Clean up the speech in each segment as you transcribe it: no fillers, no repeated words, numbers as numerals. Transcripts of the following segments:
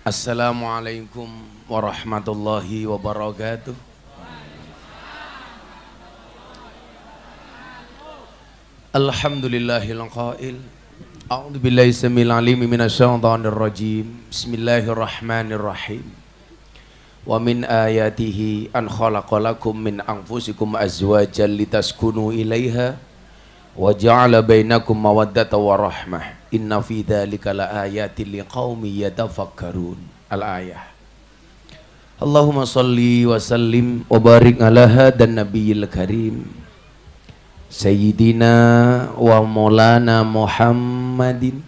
Assalamualaikum warahmatullahi wabarakatuh. Alhamdulillahil qail. A'udzu billahi samil alim minasyaitonir rajim. Bismillahirrahmanirrahim. Wa min ayatihi an khalaqalakum min anfusikum azwajan litaskunu ilaiha wa ja'ala bainakum mawaddatan wa rahmah. Inna fi dzalika laayatin liqaumin yatafakkarun. Al-ayah. Allahumma shalli wa sallim wa barik ala hadan nabiyil karim Sayyidina wa maulana Muhammadin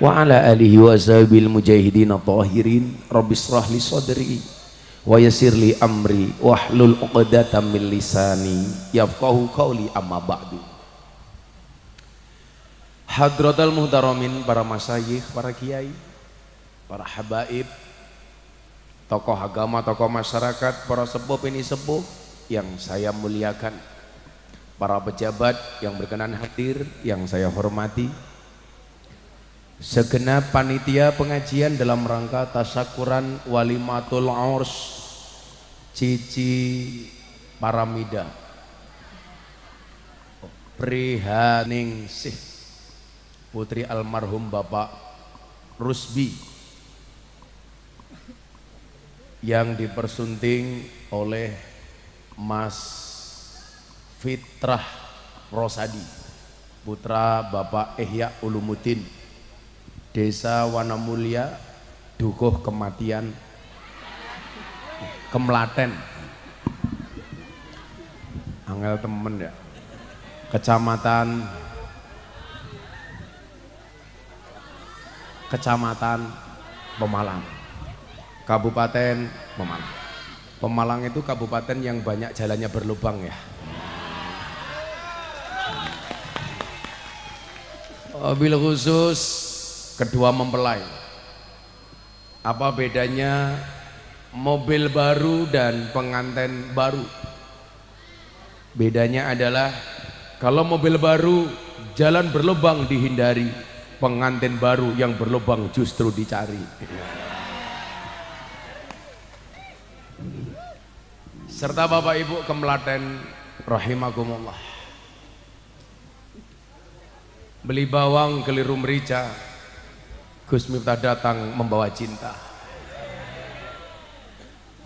wa ala alihi wa sahbihi mujahidin tahirin. Rabbi shrah li sadri wa yassir li amri wahlul 'uqdatam min lisani yafqahu qawli, amma ba'du. Hadratal muhtaramin, para masyayikh, para kiai, para habaib, tokoh agama, tokoh masyarakat, para sepuh ini sepuh yang saya muliakan, para pejabat yang berkenan hadir yang saya hormati, segenap panitia pengajian dalam rangka tasyakuran walimatul urs Cici Paramida Prihaningsih putri almarhum Bapak Rusbi yang dipersunting oleh Mas Fitrah Rosadi, putra Bapak Ihya Ulumuddin, Desa Wanamulya, Dukuh Kematian, Kemlaten, angel temen ya, Kecamatan Pemalang, Kabupaten Pemalang. Pemalang itu kabupaten yang banyak jalannya berlubang ya. Wabil khusus kedua mempelai. Apa bedanya mobil baru dan pengantin baru? Bedanya adalah kalau mobil baru jalan berlubang dihindari, pengantin baru yang berlubang justru dicari. Serta Bapak Ibu Kemlaten rahimakumullah. Beli bawang keliru merica, Gus Miftah datang membawa cinta.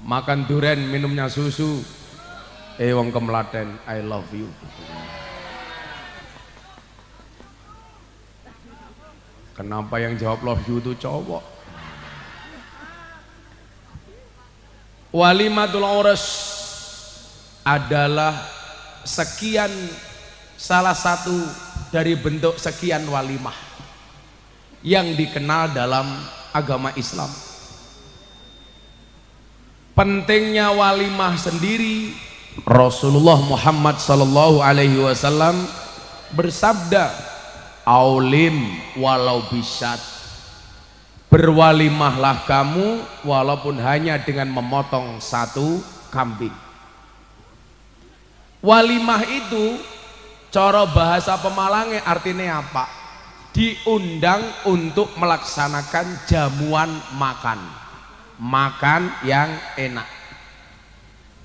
Makan duren minumnya susu, wong Kemlaten I love you. Kenapa yang jawab love you itu cowok? Walimatul urs adalah sekian, salah satu dari bentuk sekian walimah yang dikenal dalam agama Islam. Pentingnya walimah sendiri, Rasulullah Muhammad sallallahu alaihi wasallam bersabda, aulim walau bisyat, berwalimahlah kamu walaupun hanya dengan memotong satu kambing. Walimah itu cara bahasa Pemalangnya artinya apa? Diundang untuk melaksanakan jamuan makan, makan yang enak.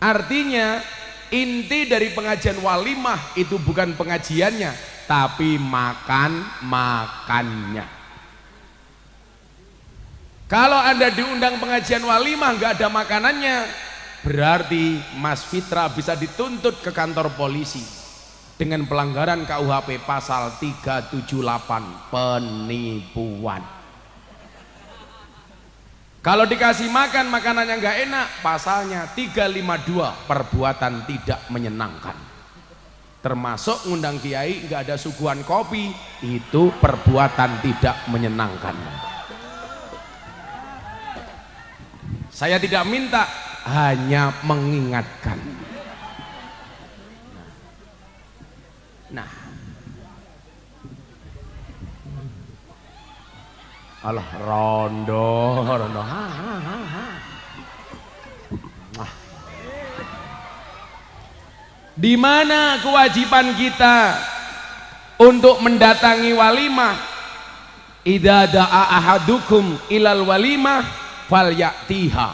Artinya inti dari pengajian walimah itu bukan pengajiannya, tapi makannya. Kalau Anda diundang pengajian walimah nggak ada makanannya, berarti Mas Fitra bisa dituntut ke kantor polisi dengan pelanggaran KUHP pasal 378, penipuan. Kalau dikasih makan makanannya nggak enak, pasalnya 352, perbuatan tidak menyenangkan. Termasuk ngundang kiai nggak ada suguhan kopi, itu perbuatan tidak menyenangkan. Saya tidak minta, hanya mengingatkan. Nah, alah rondo. Di mana kewajiban kita untuk mendatangi walimah? Idza da'a ahadukum ilal walimah falyatiha.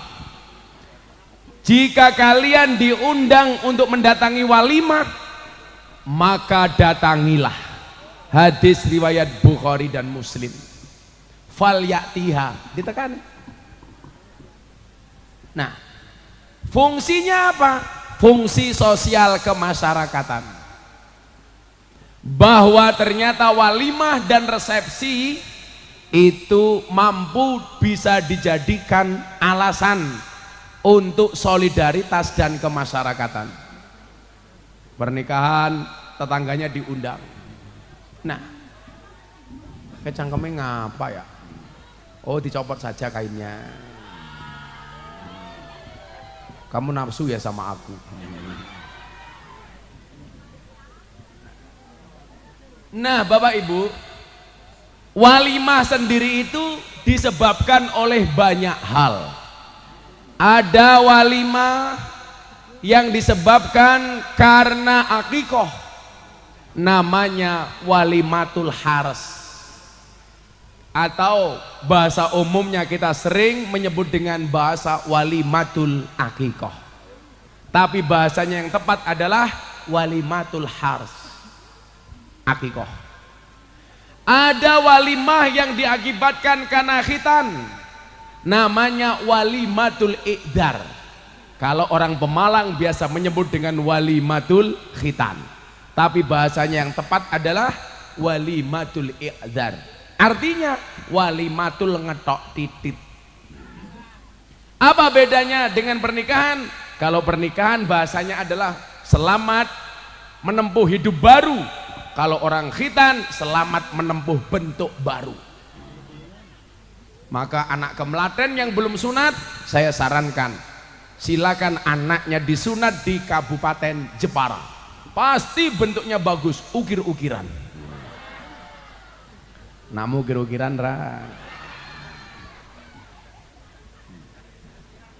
Jika kalian diundang untuk mendatangi walimah, maka datangilah. Hadis riwayat Bukhari dan Muslim. Falyatiha, ditekan. Nah, fungsinya apa? Fungsi sosial kemasyarakatan. Bahwa ternyata walimah dan resepsi itu mampu bisa dijadikan alasan untuk solidaritas dan kemasyarakatan. Pernikahan tetangganya diundang. Nah, kecangkemnya ngapa ya? Oh, dicopot saja kainnya. Kamu nafsu ya sama aku. Nah, Bapak Ibu, walimah sendiri itu disebabkan oleh banyak hal. Ada walimah yang disebabkan karena akikoh, namanya walimatul haras, atau bahasa umumnya kita sering menyebut dengan bahasa walimatul akikoh, tapi bahasanya yang tepat adalah walimatul haras, akikoh. Ada walimah yang diakibatkan karena khitan, namanya walimatul i'dar. Kalau orang Pemalang biasa menyebut dengan walimatul khitan, tapi bahasanya yang tepat adalah walimatul i'dar. Artinya walimatul ngetok titit. Apa bedanya dengan pernikahan? Kalau pernikahan bahasanya adalah selamat menempuh hidup baru. Kalau orang khitan selamat menempuh bentuk baru. Maka anak kemelaten yang belum sunat, saya sarankan silakan anaknya disunat di Kabupaten Jepara. Pasti bentuknya bagus, ukir-ukiran. Namu ukir-ukiran ra.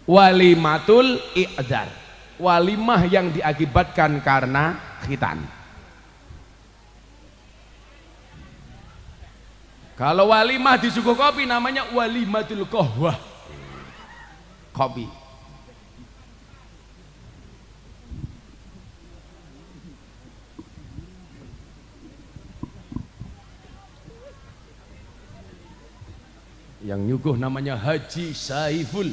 Walimatul i'dar, walimah yang diakibatkan karena khitan. Kalau walimah di Sukokopi namanya walimatul kohwah, kopi. Yang nyuguh namanya Haji Saiful.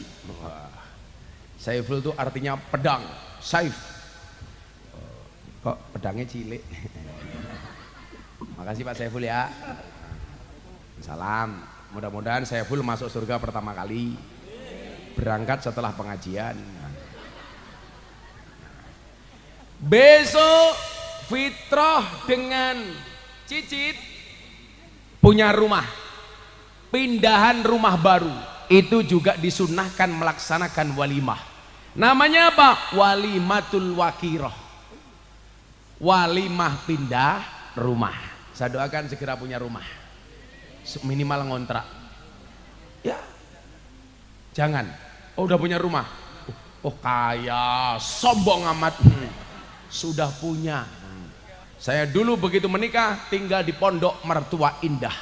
Saiful itu artinya pedang, saif. Kok pedangnya cilik? Makasih Pak Saiful ya. Salam. Mudah-mudahan Saiful masuk surga pertama kali. Berangkat setelah pengajian. Besok Fitrah dengan Cicit punya rumah. Pindahan rumah baru itu juga disunahkan melaksanakan walimah. Namanya apa? Walimatul wakiroh, walimah pindah rumah. Saya doakan segera punya rumah, minimal ngontrak ya. Jangan udah punya rumah, oh kaya sombong amat, sudah punya. Saya dulu begitu menikah tinggal di pondok mertua indah,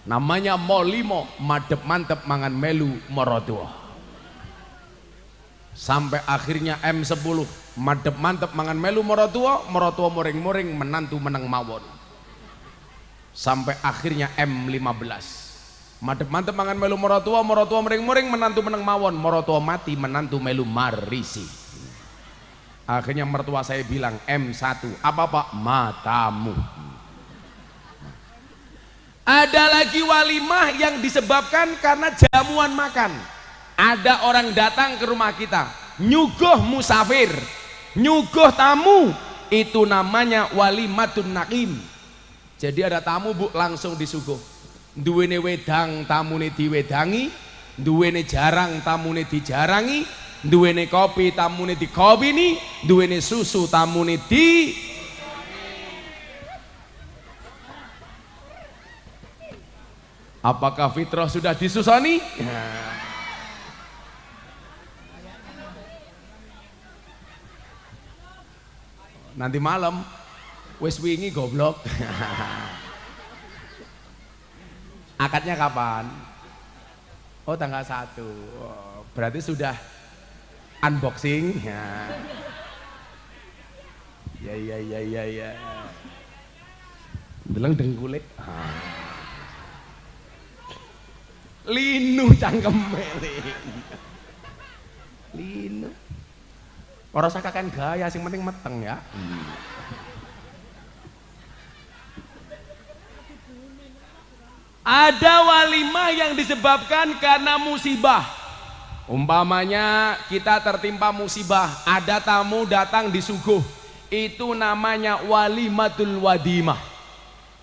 namanya Molimo, madep mantep mangan melu morotua. Sampai akhirnya M10, madep mantep mangan melu morotua, morotua moring-moring menantu menang mawon. Sampai akhirnya M15, madep mantep mangan melu morotua, morotua moring-moring menantu menang mawon, morotua mati menantu melu marisi. Akhirnya mertua saya bilang, M1 apa Pak? Matamu. Ada lagi walimah yang disebabkan karena jamuan makan. Ada orang datang ke rumah kita, nyuguh musafir, nyuguh tamu, itu namanya walimatun nakim. Jadi ada tamu Bu, langsung disuguh. Duwene wedang tamune diwedangi, duwene jarang tamune dijarangi, duwene kopi tamune dikopini, duwene susu tamune di. Apakah fitrah sudah disusoni? Nanti malam wis wingi goblok. Akadnya kapan? Oh tanggal 1. Oh, berarti sudah unboxing ya. Ya. Deleng dengkulé. Linu cangkeme. Linu. Ora usah kakan gaya, sing penting meteng ya. Ada walimah yang disebabkan karena musibah. Umpamanya kita tertimpa musibah, ada tamu datang disuguh, itu namanya walimatul wadimah.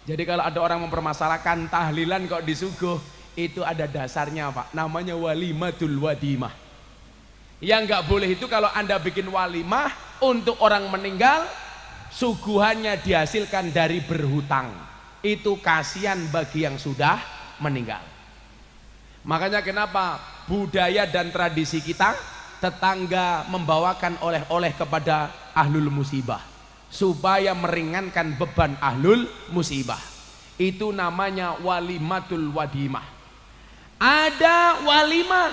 Jadi kalau ada orang mempermasalahkan tahlilan kok disuguh, itu ada dasarnya Pak, namanya walimatul wadimah. Yang nggak boleh itu kalau Anda bikin walimah untuk orang meninggal, suguhannya dihasilkan dari berhutang. Itu kasihan bagi yang sudah meninggal. Makanya kenapa budaya dan tradisi kita, tetangga membawakan oleh-oleh kepada ahlul musibah supaya meringankan beban ahlul musibah. Itu namanya walimatul wadimah. Ada walimah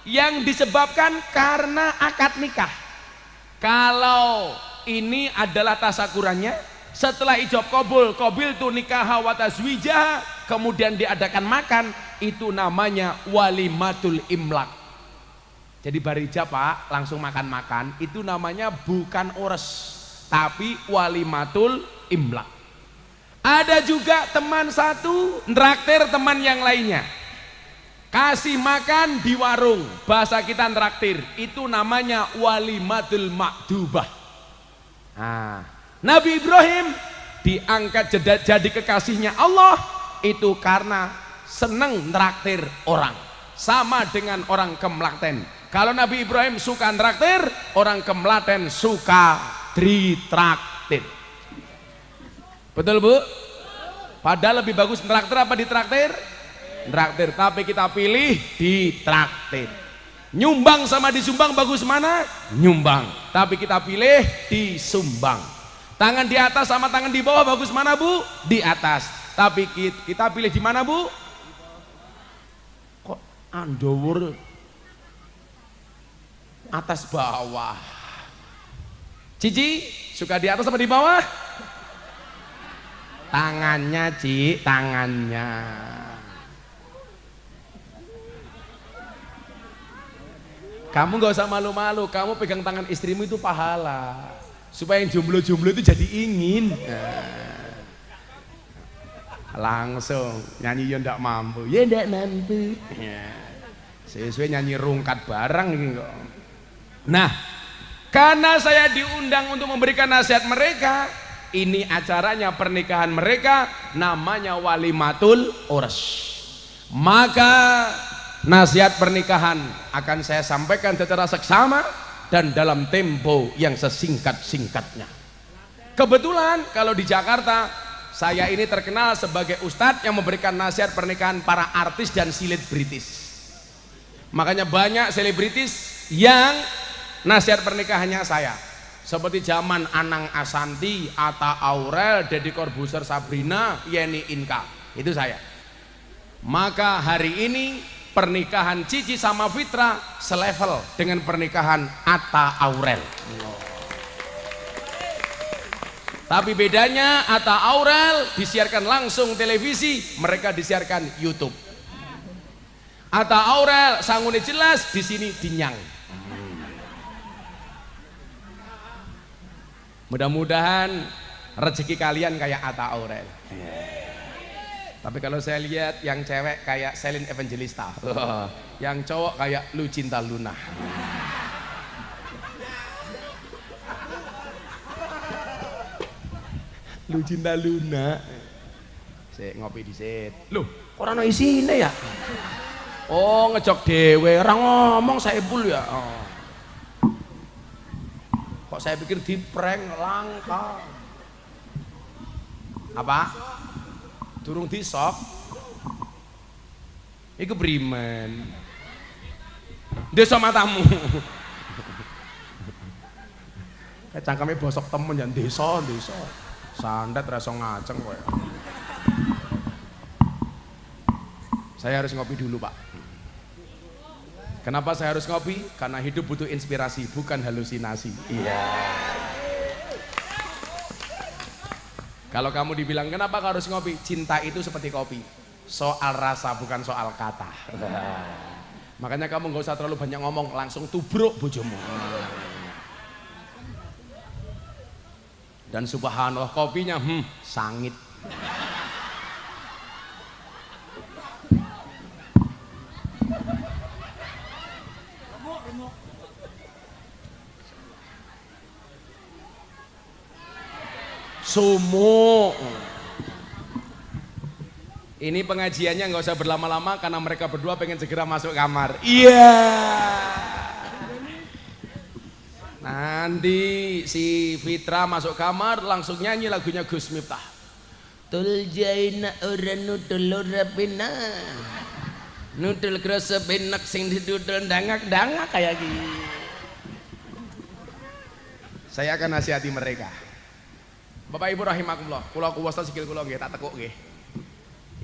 yang disebabkan karena akad nikah. Kalau ini adalah tasakurannya, setelah ijab kabul, qabil tu nikah wa tazwijah, kemudian diadakan makan, itu namanya walimatul imlak. Jadi barijab Pak, langsung makan-makan, itu namanya bukan ures, tapi walimatul imlak. Ada juga teman satu nraktir teman yang lainnya, kasih makan di warung, bahasa kita nraktir, itu namanya walimatul makdubah. Nabi Ibrahim diangkat jadi kekasihnya Allah itu karena seneng nraktir orang, sama dengan orang Kemlaten. Kalau Nabi Ibrahim suka nraktir, orang Kemlaten suka ditraktir. Betul Bu? Padahal lebih bagus nraktir apa ditraktir? Nraktir, tapi kita pilih ditraktir. Nyumbang sama disumbang bagus mana? Nyumbang, tapi kita pilih disumbang. Tangan di atas sama tangan di bawah bagus mana Bu? Di atas. Tapi kita pilih di mana Bu? Kok andowur atas bawah? Cici suka di atas sama di bawah? Tangannya Ci, tangannya. Kamu gak usah malu-malu, kamu pegang tangan istrimu itu pahala. Supaya yang jomblo-jomblo itu jadi ingin. Langsung nyanyi ya ndak mampu, ya ndak mampu. Sesuai nyanyi rungkat bareng ini kok. Nah, karena saya diundang untuk memberikan nasihat mereka, ini acaranya pernikahan mereka, namanya walimatul urs. Maka nasihat pernikahan akan saya sampaikan secara seksama dan dalam tempo yang sesingkat-singkatnya. Kebetulan kalau di Jakarta, saya ini terkenal sebagai ustadz yang memberikan nasihat pernikahan para artis dan selebritis. Makanya banyak selebritis yang nasihat pernikahannya saya. Seperti zaman Anang Asanti, Atta Aurel, Deddy Corbuzier, Sabrina, Yeni Inka, itu saya. Maka hari ini pernikahan Cici sama Fitra selevel dengan pernikahan Atta Aurel. Tapi bedanya Atta Aurel disiarkan langsung televisi, mereka disiarkan YouTube. Atta Aurel sangune jelas, di sini dinyang. Mudah-mudahan rezeki kalian kayak Atta Aurel. Tapi kalau saya lihat yang cewek kayak Selin Evangelista, yang cowok kayak Lucinta Luna. Lucinta Luna. Saya ngopi disit. Loh, orang no isine ya? Oh, ngejok dewe, orang ngomong saya bul ya. Oh. Kok saya pikir di prank langka. Apa? Durung disok. Iku brimen. Desa matamu. Kayak cangkeme bosok temen ya desa. Sandat rasa ngaceng kowe. Saya harus ngopi dulu, Pak. Kenapa saya harus ngopi? Karena hidup butuh inspirasi, bukan halusinasi. Iya. Kalau kamu dibilang kenapa harus ngopi? Cinta itu seperti kopi, soal rasa bukan soal kata. Makanya kamu nggak usah terlalu banyak ngomong, langsung tubruk bojomu. Dan subhanallah kopinya sangit. Sumo. Ini pengajiannya nggak usah berlama-lama karena mereka berdua pengen segera masuk kamar. Iya. Nanti si Fitra masuk kamar langsung nyanyi lagunya Gus Miftah. Tul jaina ora nutul ora pina. Nutul krasa benak sing didudul dangak-dangak kayak gini. Saya akan nasihati mereka. Bapak Ibu rahimakumullah, kula kuwasa sikil kula nggih tak tekuk nggih.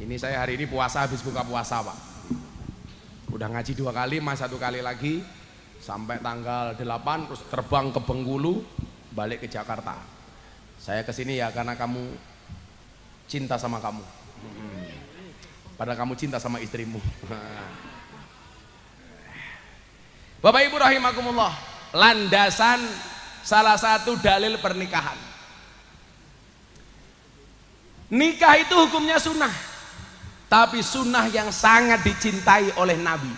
Ini saya hari ini puasa habis buka puasa, Pak. Udah ngaji 2 kali, mas 1 kali lagi sampai tanggal 8 terus terbang ke Bengkulu, balik ke Jakarta. Saya kesini ya karena kamu cinta sama kamu. Padahal kamu cinta sama istrimu. Bapak Ibu rahimakumullah, landasan salah satu dalil pernikahan. Nikah itu hukumnya sunnah, tapi sunnah yang sangat dicintai oleh Nabi.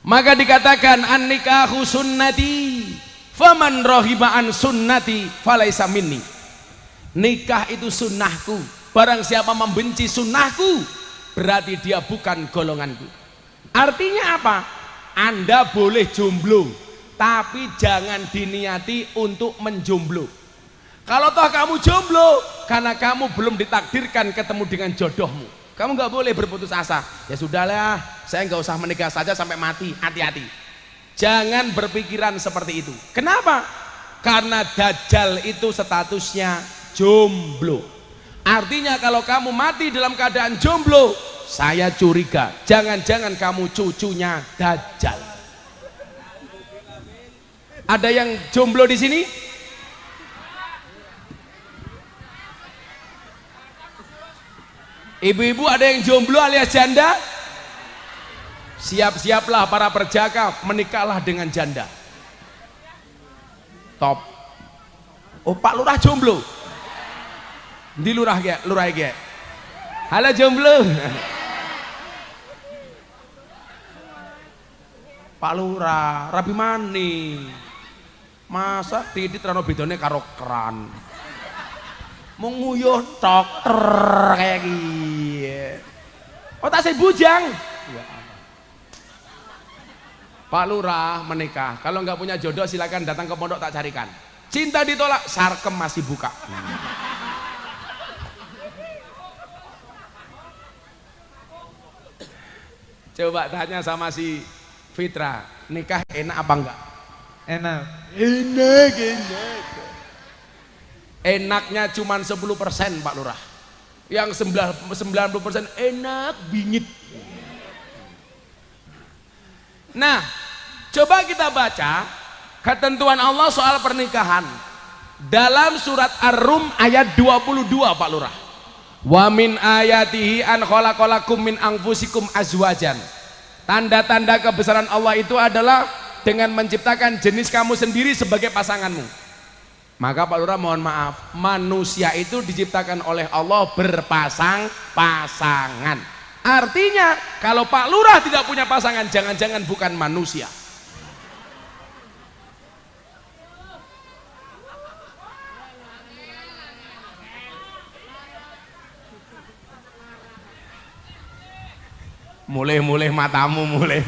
Maka dikatakan an nikahu sunnati faman rohiba an sunnati falaisa minni. Nikah itu sunnahku, barang siapa membenci sunnahku berarti dia bukan golonganku. Artinya apa? Anda boleh jomblo, tapi jangan diniati untuk menjomblo. Kalau toh kamu jomblo karena kamu belum ditakdirkan ketemu dengan jodohmu, kamu nggak boleh berputus asa. Ya sudahlah, saya nggak usah menikah saja sampai mati. Hati-hati, jangan berpikiran seperti itu. Kenapa? Karena Dajjal itu statusnya jomblo. Artinya kalau kamu mati dalam keadaan jomblo, saya curiga jangan-jangan kamu cucunya Dajjal. Ada yang jomblo di sini? Ibu-ibu ada yang jomblo alias janda? Siap-siaplah para perjaka, menikahlah dengan janda. Top. Oh, Pak Lurah jomblo? Di lurah ge, lurah ge. Halo jomblo. Pak Lurah, rabi mani. Masa titit rano bedone karo keran. Menguyuh dokter kayak gini. Oh tak saya bujang. Pak Lurah menikah, kalau nggak punya jodoh silakan datang ke pondok tak carikan. Cinta ditolak, sarkem masih buka. Coba tanya sama si Fitra, nikah enak apa enggak? Enak. Enak. Enaknya cuma 10% Pak Lurah. Yang 90% enak bingit. Nah, coba kita baca ketentuan Allah soal pernikahan dalam surat Ar-Rum ayat 22 Pak Lurah. Wa min ayatihi an khalaqalakum min anfusikum azwajan. Tanda-tanda kebesaran Allah itu adalah dengan menciptakan jenis kamu sendiri sebagai pasanganmu. Maka Pak Lurah mohon maaf, manusia itu diciptakan oleh Allah berpasang-pasangan. Artinya kalau Pak Lurah tidak punya pasangan, jangan-jangan bukan manusia. Mulai matamu mulai.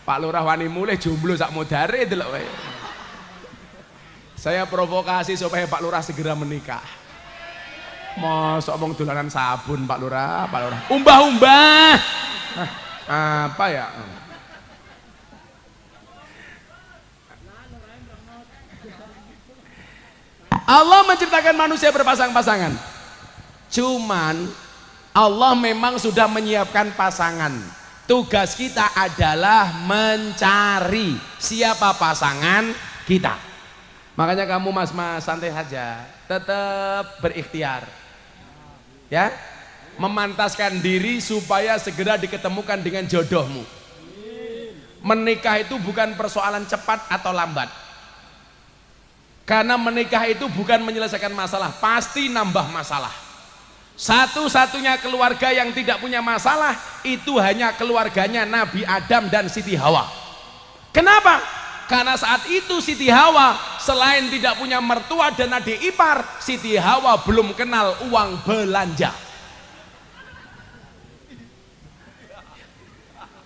Pak Lurah wani mulai jomblo sak modare delok wae. Saya provokasi supaya Pak Lurah segera menikah. Mosok wong dolanan sabun Pak Lurah. Umbah-umbah. Apa ya? Allah menciptakan manusia berpasang-pasangan. Cuman Allah memang sudah menyiapkan pasangan. Tugas kita adalah mencari siapa pasangan kita. Makanya kamu mas-mas santai saja, tetap berikhtiar. Ya, memantaskan diri supaya segera diketemukan dengan jodohmu. Menikah itu bukan persoalan cepat atau lambat. Karena menikah itu bukan menyelesaikan masalah, pasti nambah masalah. Satu-satunya keluarga yang tidak punya masalah itu hanya keluarganya Nabi Adam dan Siti Hawa. Kenapa? Karena saat itu Siti Hawa selain tidak punya mertua dan adik ipar, Siti Hawa belum kenal uang belanja.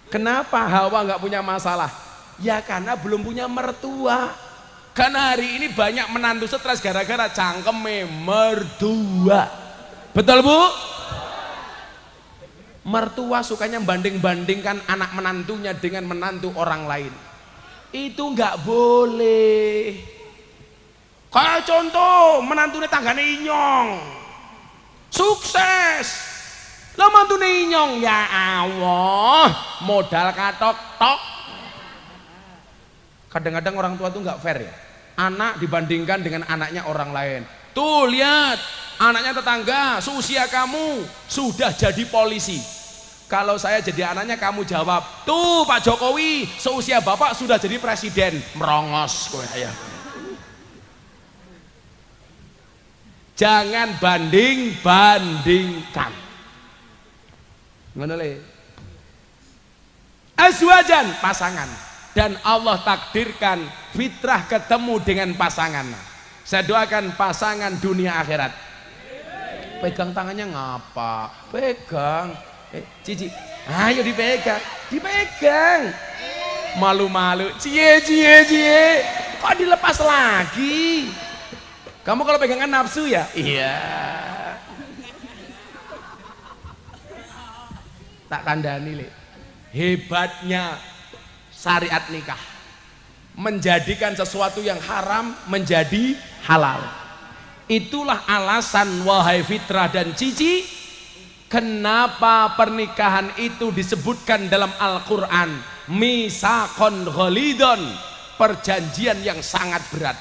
Kenapa Hawa nggak punya masalah? Ya karena belum punya mertua. Karena hari ini banyak menantu stres gara-gara cangkeme mertua. Betul Bu? Mertua sukanya banding-bandingkan anak menantunya dengan menantu orang lain. Itu nggak boleh. Kayak contoh menantunya tanggane Inyong, sukses. Lah mantune Inyong, ya Allah, modal katok-tok. Kadang-kadang orang tua tuh nggak fair ya. Anak dibandingkan dengan anaknya orang lain. Tuh lihat, anaknya tetangga seusia kamu sudah jadi polisi. Kalau saya jadi anaknya kamu jawab, tuh Pak Jokowi seusia bapak sudah jadi presiden. Merongos kowe ya. Jangan banding-bandingkan. Ngono le. Azwajan, pasangan. Dan Allah takdirkan fitrah ketemu dengan pasangan. Saya doakan pasangan dunia akhirat. Pegang tangannya ngapa? Pegang. Cici, ayo dipegang. Dipegang. Malu-malu. Cie. Kok dilepas lagi? Kamu kalau pegangan nafsu ya? Iya. Tak kandani le. Hebatnya syariat nikah menjadikan sesuatu yang haram menjadi halal. Itulah alasan wahai Fitrah dan Cici, kenapa pernikahan itu disebutkan dalam Al-Quran misaqon ghalidon, perjanjian yang sangat berat.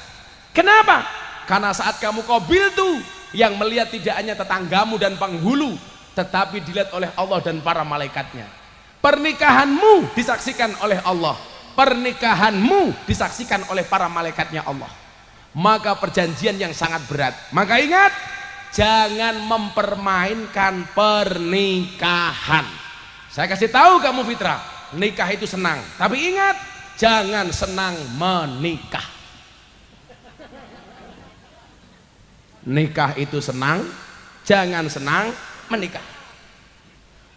Kenapa? Karena saat kamu qabil tuh yang melihat tidak hanya tetanggamu dan penghulu, tetapi dilihat oleh Allah dan para malaikatnya. Pernikahanmu disaksikan oleh Allah, pernikahanmu disaksikan oleh para malaikatnya Allah. Maka perjanjian yang sangat berat. Maka ingat, jangan mempermainkan pernikahan. Saya kasih tahu kamu Fitrah, nikah itu senang, tapi ingat, jangan senang menikah. Nikah itu senang, jangan senang menikah.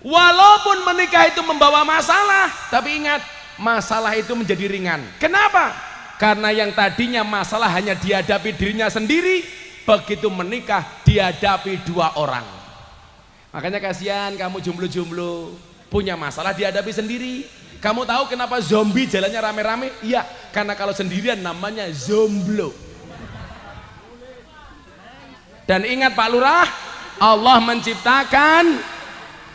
Walaupun menikah itu membawa masalah, tapi ingat, masalah itu menjadi ringan. Kenapa? Karena yang tadinya masalah hanya dihadapi dirinya sendiri, begitu menikah dihadapi dua orang. Makanya kasihan kamu jomblo-jomblo, punya masalah dihadapi sendiri. Kamu tahu kenapa zombie jalannya rame-rame? Iya, karena kalau sendirian namanya zomblo. Dan ingat Pak Lurah, Allah menciptakan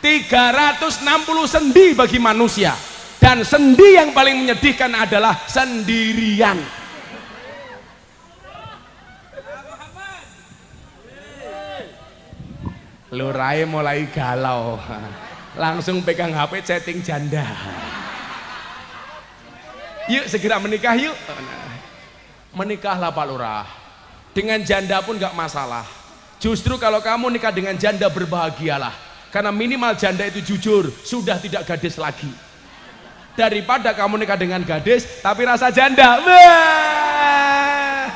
360 sendi bagi manusia, dan sendi yang paling menyedihkan adalah sendirian. Lurai mulai galau, langsung pegang HP chatting janda. Yuk segera menikah yuk. Menikahlah Pak Lurah, dengan janda pun gak masalah. Justru kalau kamu nikah dengan janda berbahagialah, karena minimal janda itu jujur, sudah tidak gadis lagi. Daripada kamu nikah dengan gadis tapi rasa janda. Wah.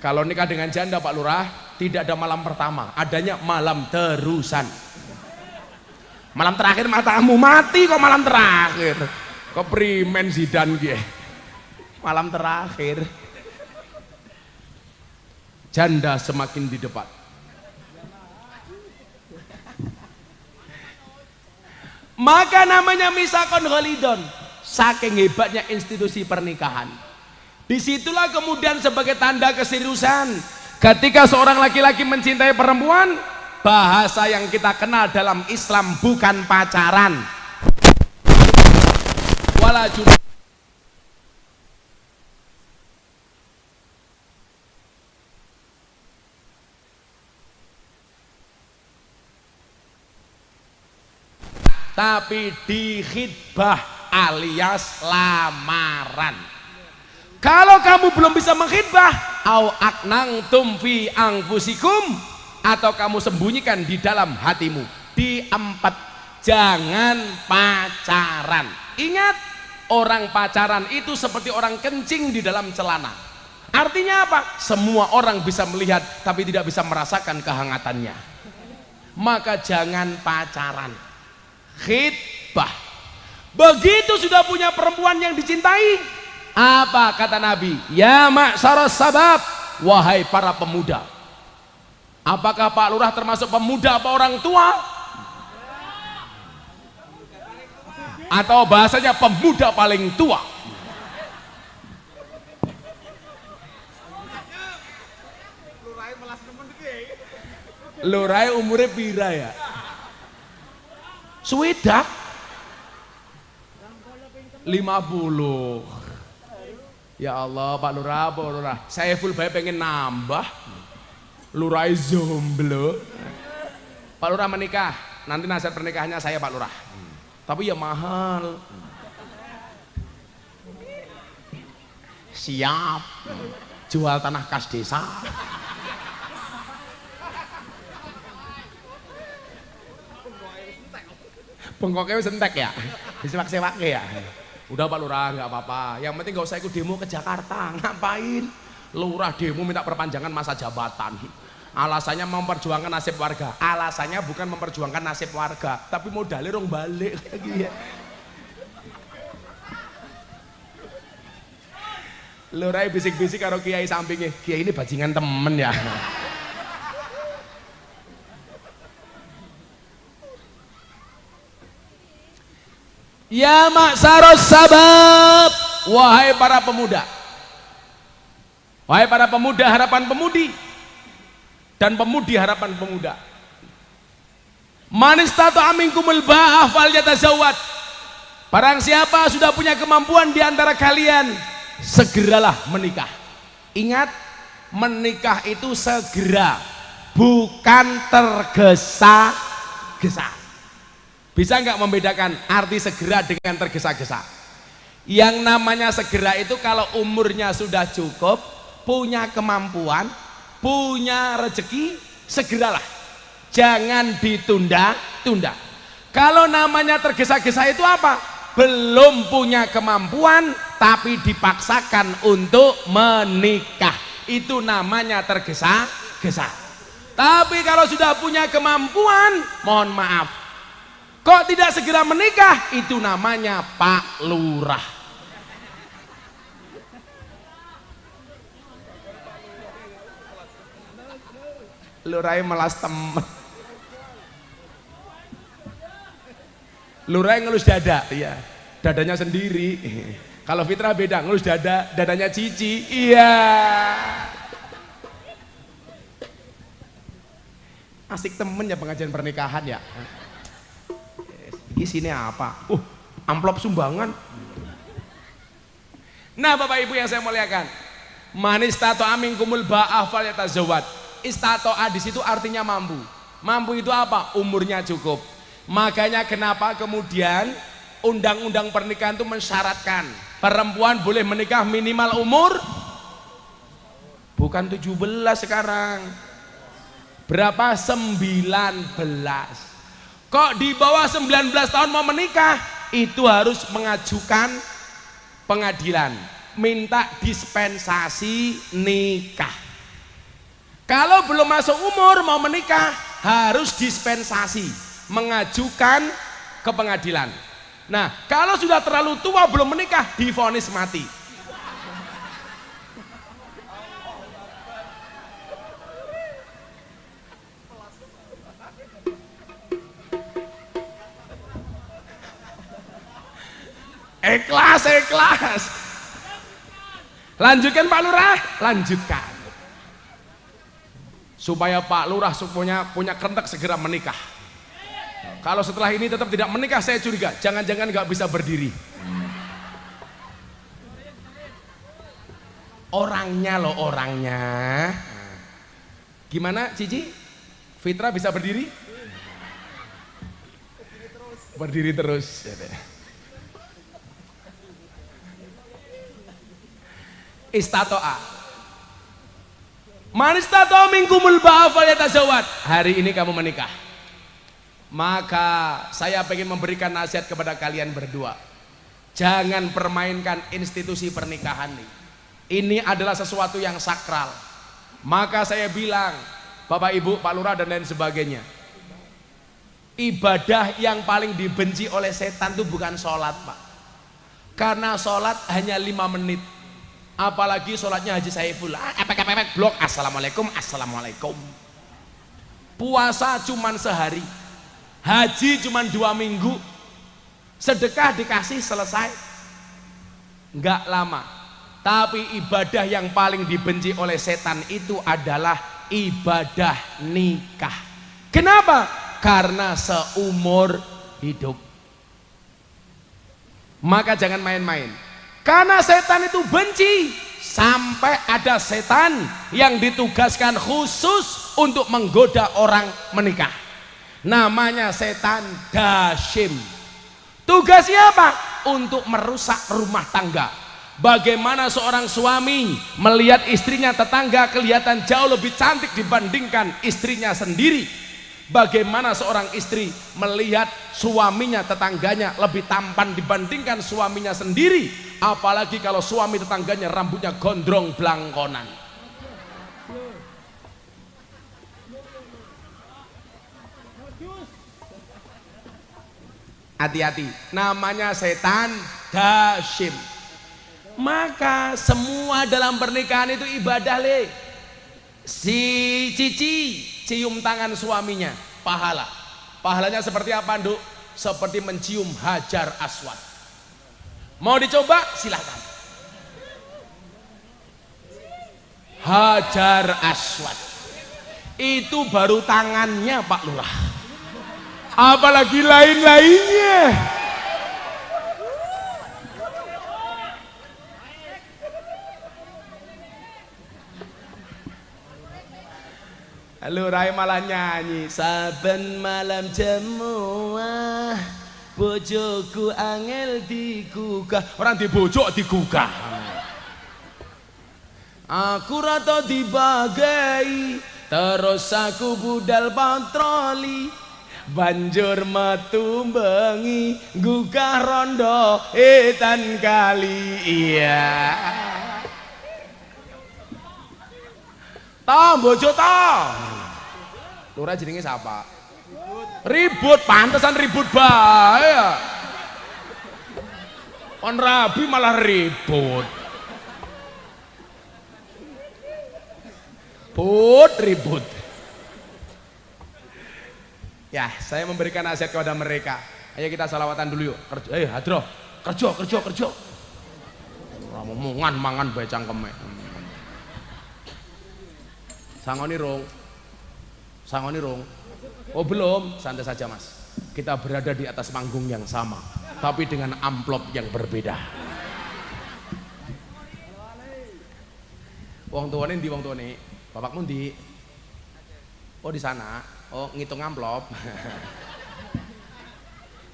Kalau nikah dengan janda Pak Lurah, tidak ada malam pertama, adanya malam terusan. Malam terakhir matamu mati kok malam terakhir. Kok primen Zidan gie. Malam terakhir. Janda semakin di depan. Maka namanya misaqon ghalidon, saking hebatnya institusi pernikahan. Disitulah kemudian sebagai tanda keseriusan, ketika seorang laki-laki mencintai perempuan, bahasa yang kita kenal dalam Islam bukan pacaran. Wala junah. Tapi dikhitbah alias lamaran. Kalau kamu belum bisa mengkhitbah, au aknangtum fi anfusikum, atau kamu sembunyikan di dalam hatimu. Diempat, jangan pacaran. Ingat, orang pacaran itu seperti orang kencing di dalam celana. Artinya apa? Semua orang bisa melihat tapi tidak bisa merasakan kehangatannya. Maka jangan pacaran. Khitbah. Begitu sudah punya perempuan yang dicintai, apa kata Nabi? Ya ma'syaras sabab, wahai para pemuda. Apakah Pak Lurah termasuk pemuda apa orang tua? Atau bahasanya pemuda paling tua? Lurai umurnya pira ya? Suwedak 50. Ya Allah, Pak Lurah, Pak Lurah, saya full bae pengen nambah. Lurah jomblo. Pak Lurah menikah, nanti nasihat pernikahannya saya Pak Lurah. Tapi ya mahal. Siap. Jual tanah kas desa. Bengkoknya wis entek ya, disewak-sewake ya. Udah Pak Lurah, nggak apa-apa. Yang penting nggak usah ikut demo ke Jakarta. Ngapain? Lurah demo minta perpanjangan masa jabatan. Alasannya memperjuangkan nasib warga. Alasannya bukan memperjuangkan nasib warga, tapi modalnya rong balik lagi ya. Lurah bisik-bisik karo kiai sampingnya. Kiai ini bajingan temen ya. Ya ma'syaras sabab, wahai para pemuda. Wahai para pemuda harapan pemudi dan pemudi harapan pemuda. Man istata'a minkumul ba'ah falyatazawwad. Barang siapa sudah punya kemampuan di antara kalian, segeralah menikah. Ingat, menikah itu segera, bukan tergesa-gesa. Bisa nggak membedakan arti segera dengan tergesa-gesa? Yang namanya segera itu kalau umurnya sudah cukup, punya kemampuan, punya rezeki, segeralah. Jangan ditunda-tunda. Kalau namanya tergesa-gesa itu apa? Belum punya kemampuan tapi dipaksakan untuk menikah. Itu namanya tergesa-gesa. Tapi kalau sudah punya kemampuan, mohon maaf, kok tidak segera menikah? Itu namanya Pak Lurah. Lurah melas temen. Lurah ngelus dada, iya. Dadanya sendiri. Kalau Fitra beda, ngelus dada, dadanya Cici. Iya. Asik temen ya pengajian pernikahan ya. Isinya apa? Amplop sumbangan. Nah Bapak Ibu yang saya muliakan, man istata'a minkumul ba'ah falyatazawwad. Istata'a di situ artinya mampu. Mampu itu apa? Umurnya cukup. Makanya kenapa kemudian undang-undang pernikahan itu mensyaratkan perempuan boleh menikah minimal umur bukan 17 sekarang. Berapa? 19. Kok di bawah 19 tahun mau menikah, itu harus mengajukan pengadilan, minta dispensasi nikah. Kalau belum masuk umur mau menikah, harus dispensasi, mengajukan ke pengadilan. Nah, kalau sudah terlalu tua belum menikah, divonis mati. Ikhlas, ikhlas. Lanjutkan Pak Lurah, lanjutkan. supaya Pak Lurah punya kerentek segera menikah. Kalau setelah ini tetap tidak menikah, saya curiga jangan-jangan nggak bisa berdiri. Orangnya loh, orangnya. Gimana Cici? Fitra bisa berdiri? Berdiri terus. Istato'a. Man istato'a minkumul ba'a falyatazawwaj. Hari ini kamu menikah. Maka saya ingin memberikan nasihat kepada kalian berdua. Jangan permainkan institusi pernikahan ini. Ini adalah sesuatu yang sakral. Maka saya bilang, Bapak Ibu, Pak Lurah dan lain sebagainya, ibadah yang paling dibenci oleh setan itu bukan sholat, Pak. Karena sholat hanya 5 menit. Apalagi sholatnya Haji Saiful, blok, assalamualaikum, assalamualaikum. Puasa cuman sehari, haji cuman 2 minggu, sedekah dikasih selesai, nggak lama. Tapi ibadah yang paling dibenci oleh setan itu adalah ibadah nikah. Kenapa? Karena seumur hidup. Maka jangan main-main. Karena setan itu benci. Sampai ada setan yang ditugaskan khusus untuk menggoda orang menikah. Namanya setan dasyim. Tugasnya apa? Untuk merusak rumah tangga. Bagaimana seorang suami melihat istrinya tetangga kelihatan jauh lebih cantik dibandingkan istrinya sendiri. Bagaimana seorang istri melihat suaminya tetangganya lebih tampan dibandingkan suaminya sendiri. Apalagi kalau suami tetangganya rambutnya gondrong blangkonan. Hati-hati, namanya setan dasyim. Maka semua dalam pernikahan itu ibadah le. Si Cici cium tangan suaminya, pahala. Pahalanya seperti apa, Nduk? Seperti mencium Hajar Aswad. Mau dicoba? Silakan. Hajar Aswad itu baru tangannya Pak Lurah, apalagi lain-lainnya. Lurah malah nyanyi, saben malam jemuah bojoku angel digugah. Orang dibojok digugah. Aku rata dibagai, terus aku budal patroli, banjur metu bengi gugah rondo etan kali. Iya toh bojo toh. Lurah jenenge siapa? Ribut, pantesan ribut bae. On rabi malah ribut. Ribut. Ya, saya memberikan nasihat kepada mereka. Ayo kita salawatan dulu yuk. Hadroh, kerja. Omongan mangan bae cangkeme. Sangoni rong. Oh belum, santai saja Mas. Kita berada di atas panggung yang sama, tapi dengan amplop yang berbeda. Wong tuane ndi wong tuane? Bapakmu ndi? Oh di sana. Oh ngitung amplop.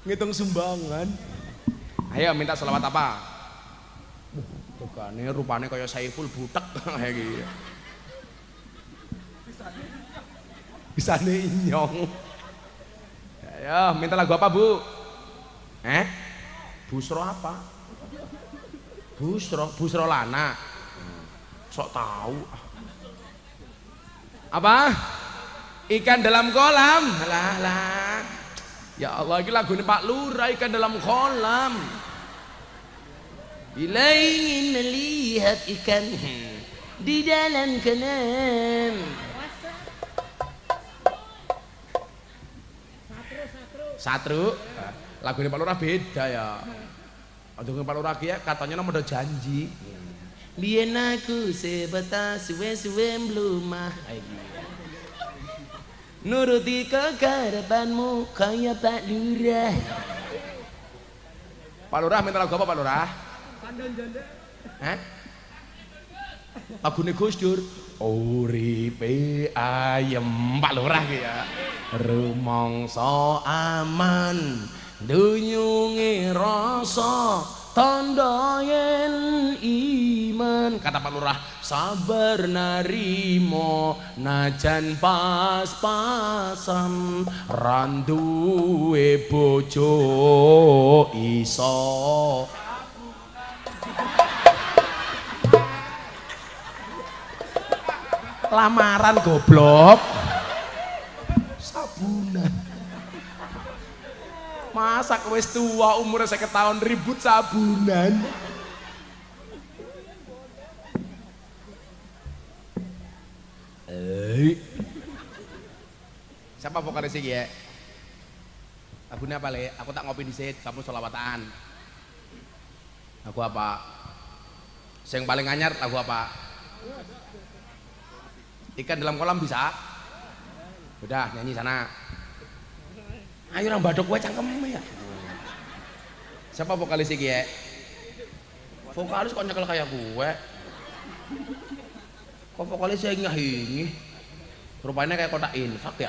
Ngitung sumbangan. Ayo minta selawat apa? Tukane rupane kaya Saiful butek kayak gitu. Bisa nih inyong. Ya, minta lagu apa Bu? Busro apa? Busro Lana. Sok tahu. Apa? Ikan dalam kolam. Lah. Ya Allah, ini lagu ini Pak Lurah, ikan dalam kolam. Bila ingin melihat ikan di dalam kolam. Satru, lagu ini Pak Lurah beda ya. Untuk Pak Lurah ya katanya nomor janji. Biyen aku sebatas suwe-suwe mlumah. nuruti kekarepanmu kaya Pak Lurah. Pak Lurah minta lagu apa Pak Lurah? Pandan janda. Hah? Lagune Gus Dur. Uripe ayem Pak Lurah ki ya. Rumangsa aman, dunyunge rasa tandha yen iman. Kata Pak Lurah, sabar narimo najan pas-pasan randuwe bojo iso. Lamaran goblok. Sabunan. Masa wis tua umurnya 50 tahun ribut sabunan. Siapa vokalis iki ya? Lagune apa le? Aku tak ngopi dhisik, kamu sholawatan. Lagu apa? Yang paling anyar lagu apa? Ikan dalam kolam bisa? Udah nyanyi sana. Ayo nang badok gue cangkem ya. Siapa vokalis iki ya? Vokalis kok nyekel kayak gue. Kok vokalis saya ngahingi? Rupanya kayak kotak infak ya.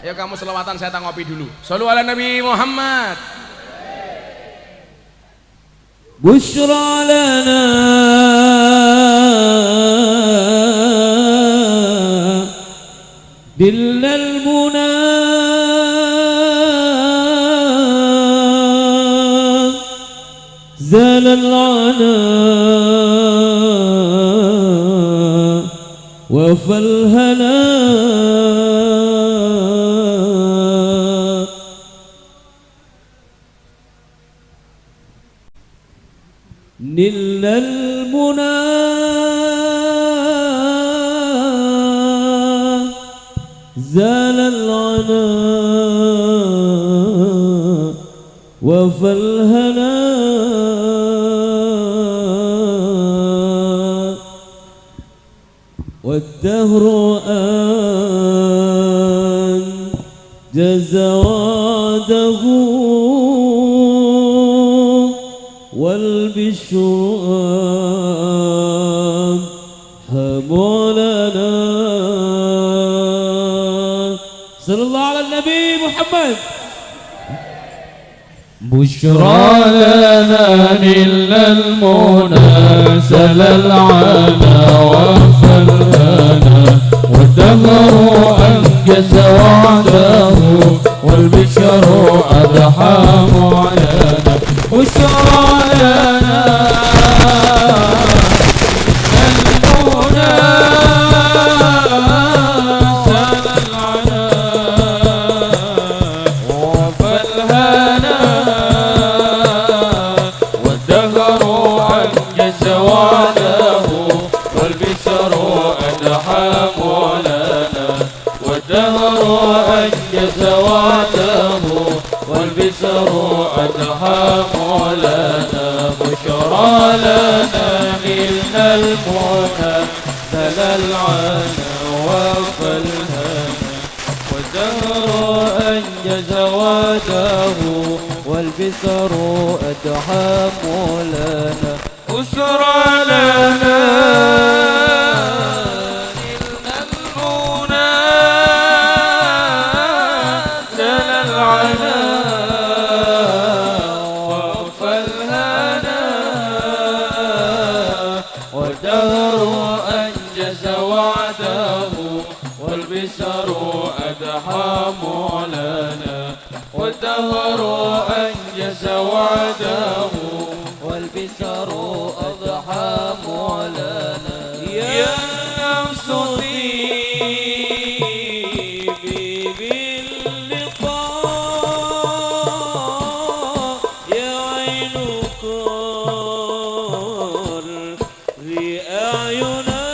Ayo kamu selawatan, saya tak ngopi dulu. Shollu ala Nabi Muhammad. Bushra lana dillal muna zalal ana wafal hana nillal muna زال العنا وفى الهنا والدهر أنجز وعده والبشر حملنا صلى الله على النبي محمد. بشرى لنا إلا المنى سل العنا وفلنا والدهر أنجز وعده والبشر أضحى معلنا. بشرى لنا والبشر أدحى مولانا. بشرى لنا إلنا المنى سل العنا وفى الهنا والدهر أنجز وعده والبشر أدحى مولانا. بشرى لنا والدهر أنجز وعده والبشر أضحى مولانا. يا نفس طيبي باللقاء يا عين قري أعينا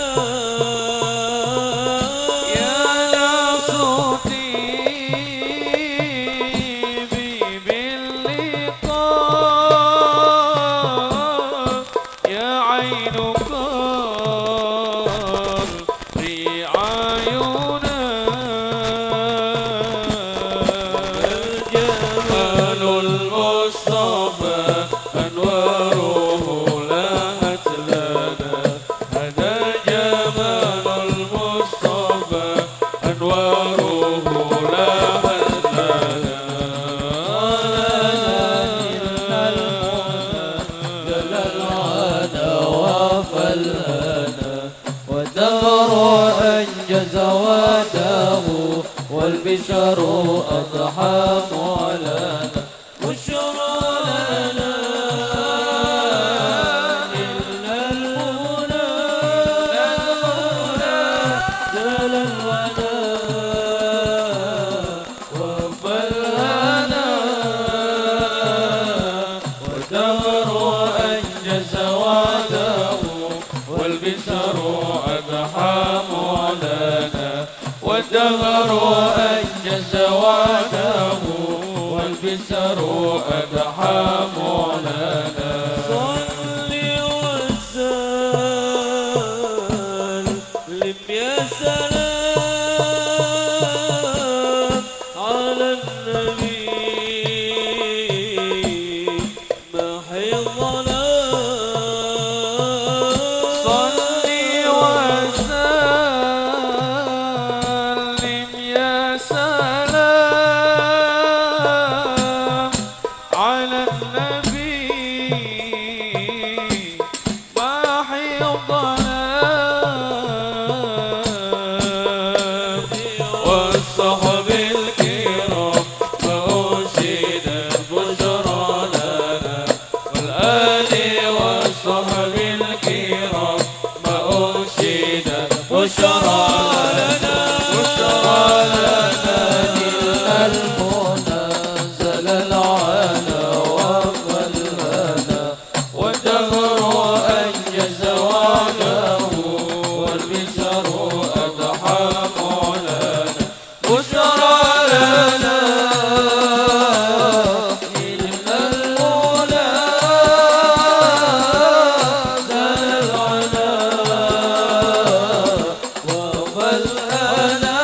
يا نفس عين قري عيون والبشر أضحى مولانا بشرى لنا إلا المنى زال الونا وفى الهنا والدهر أنجز وعده والبشر أضحى مولانا والدهر أنجز وعده والبشر أضحى مولانا صل وسلم يا سلام على النبي محي الظلام صل وسلم يا سلام على النبي محي الظلام والصحب الكرام فأنشد البشرى لنا والآل والصحب الكرام فأنشد البشرى لنا بشرى لنا إلا المنى زال العنا وفى الهنا والدهر أنجز وعده والبشر أضحى مولانا بشرى لنا إلا المنى زال العنا وفى الهنا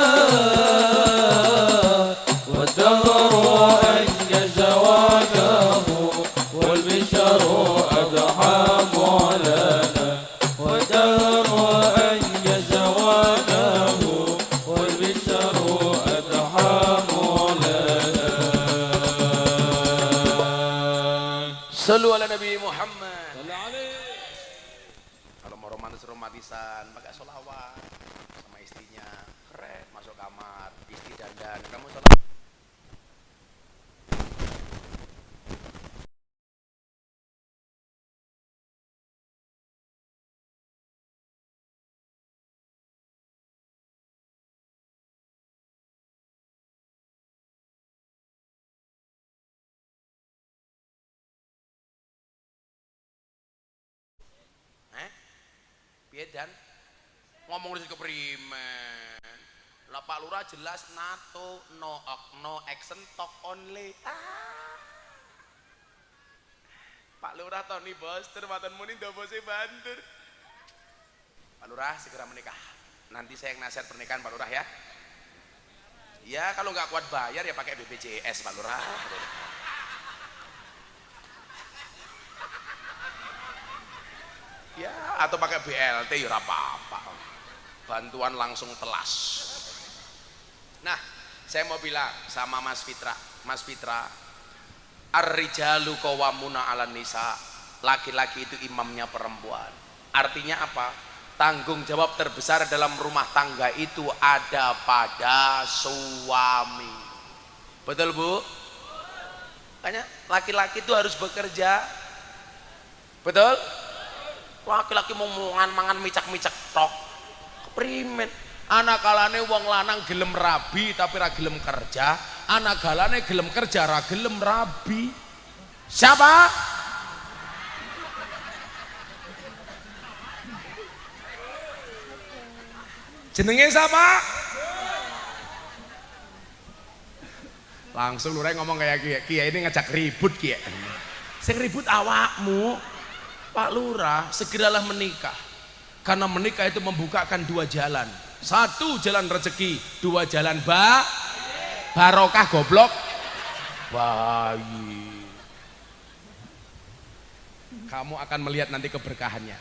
والدهر أنجز وعده والبشر أضحى مولانا والدهر أنجز وعده والبشر أضحى مولانا Sallu ala Nabi Muhammad. صل عليه Kalau mau romantisan pakai sholawat sama istrinya, keren, masuk kamar, istri dandan, kamu sholawat. Piye dan ngomong ke keprimen. Lah Pak Lurah jelas NATO, no action, talk only. Pak Lurah Tony Boster, matan muni ndobose bandur. Pak Lurah segera menikah. Nanti saya yang nasihat pernikahan Pak Lurah ya. Ya kalau nggak kuat bayar ya pakai BPJS Pak Lurah. Ya atau pakai BLT ya apa-apa, bantuan langsung telas. Nah saya mau bilang sama Mas Fitra, ar-rijalu qawwamuna 'alan nisa, laki-laki itu imamnya perempuan. Artinya apa? Tanggung jawab terbesar dalam rumah tangga itu ada pada suami. Betul Bu? Makanya laki-laki itu harus bekerja. Betul? Laki-laki mau mangan micak-micak tok keprimen. Anak kalane wong lanang gelem rabi tapi ra gelem kerja, anak galane gelem kerja ra gelem rabi. Siapa? Jenenge siapa? Langsung lurah ngomong kayak Kiai ini ngajak ribut Kiai. Sing ribut awakmu. Pak Lurah, segeralah menikah. Karena menikah itu membukakan dua jalan. Satu jalan rezeki, dua jalan barokah goblok bayi. Kamu akan melihat nanti keberkahannya.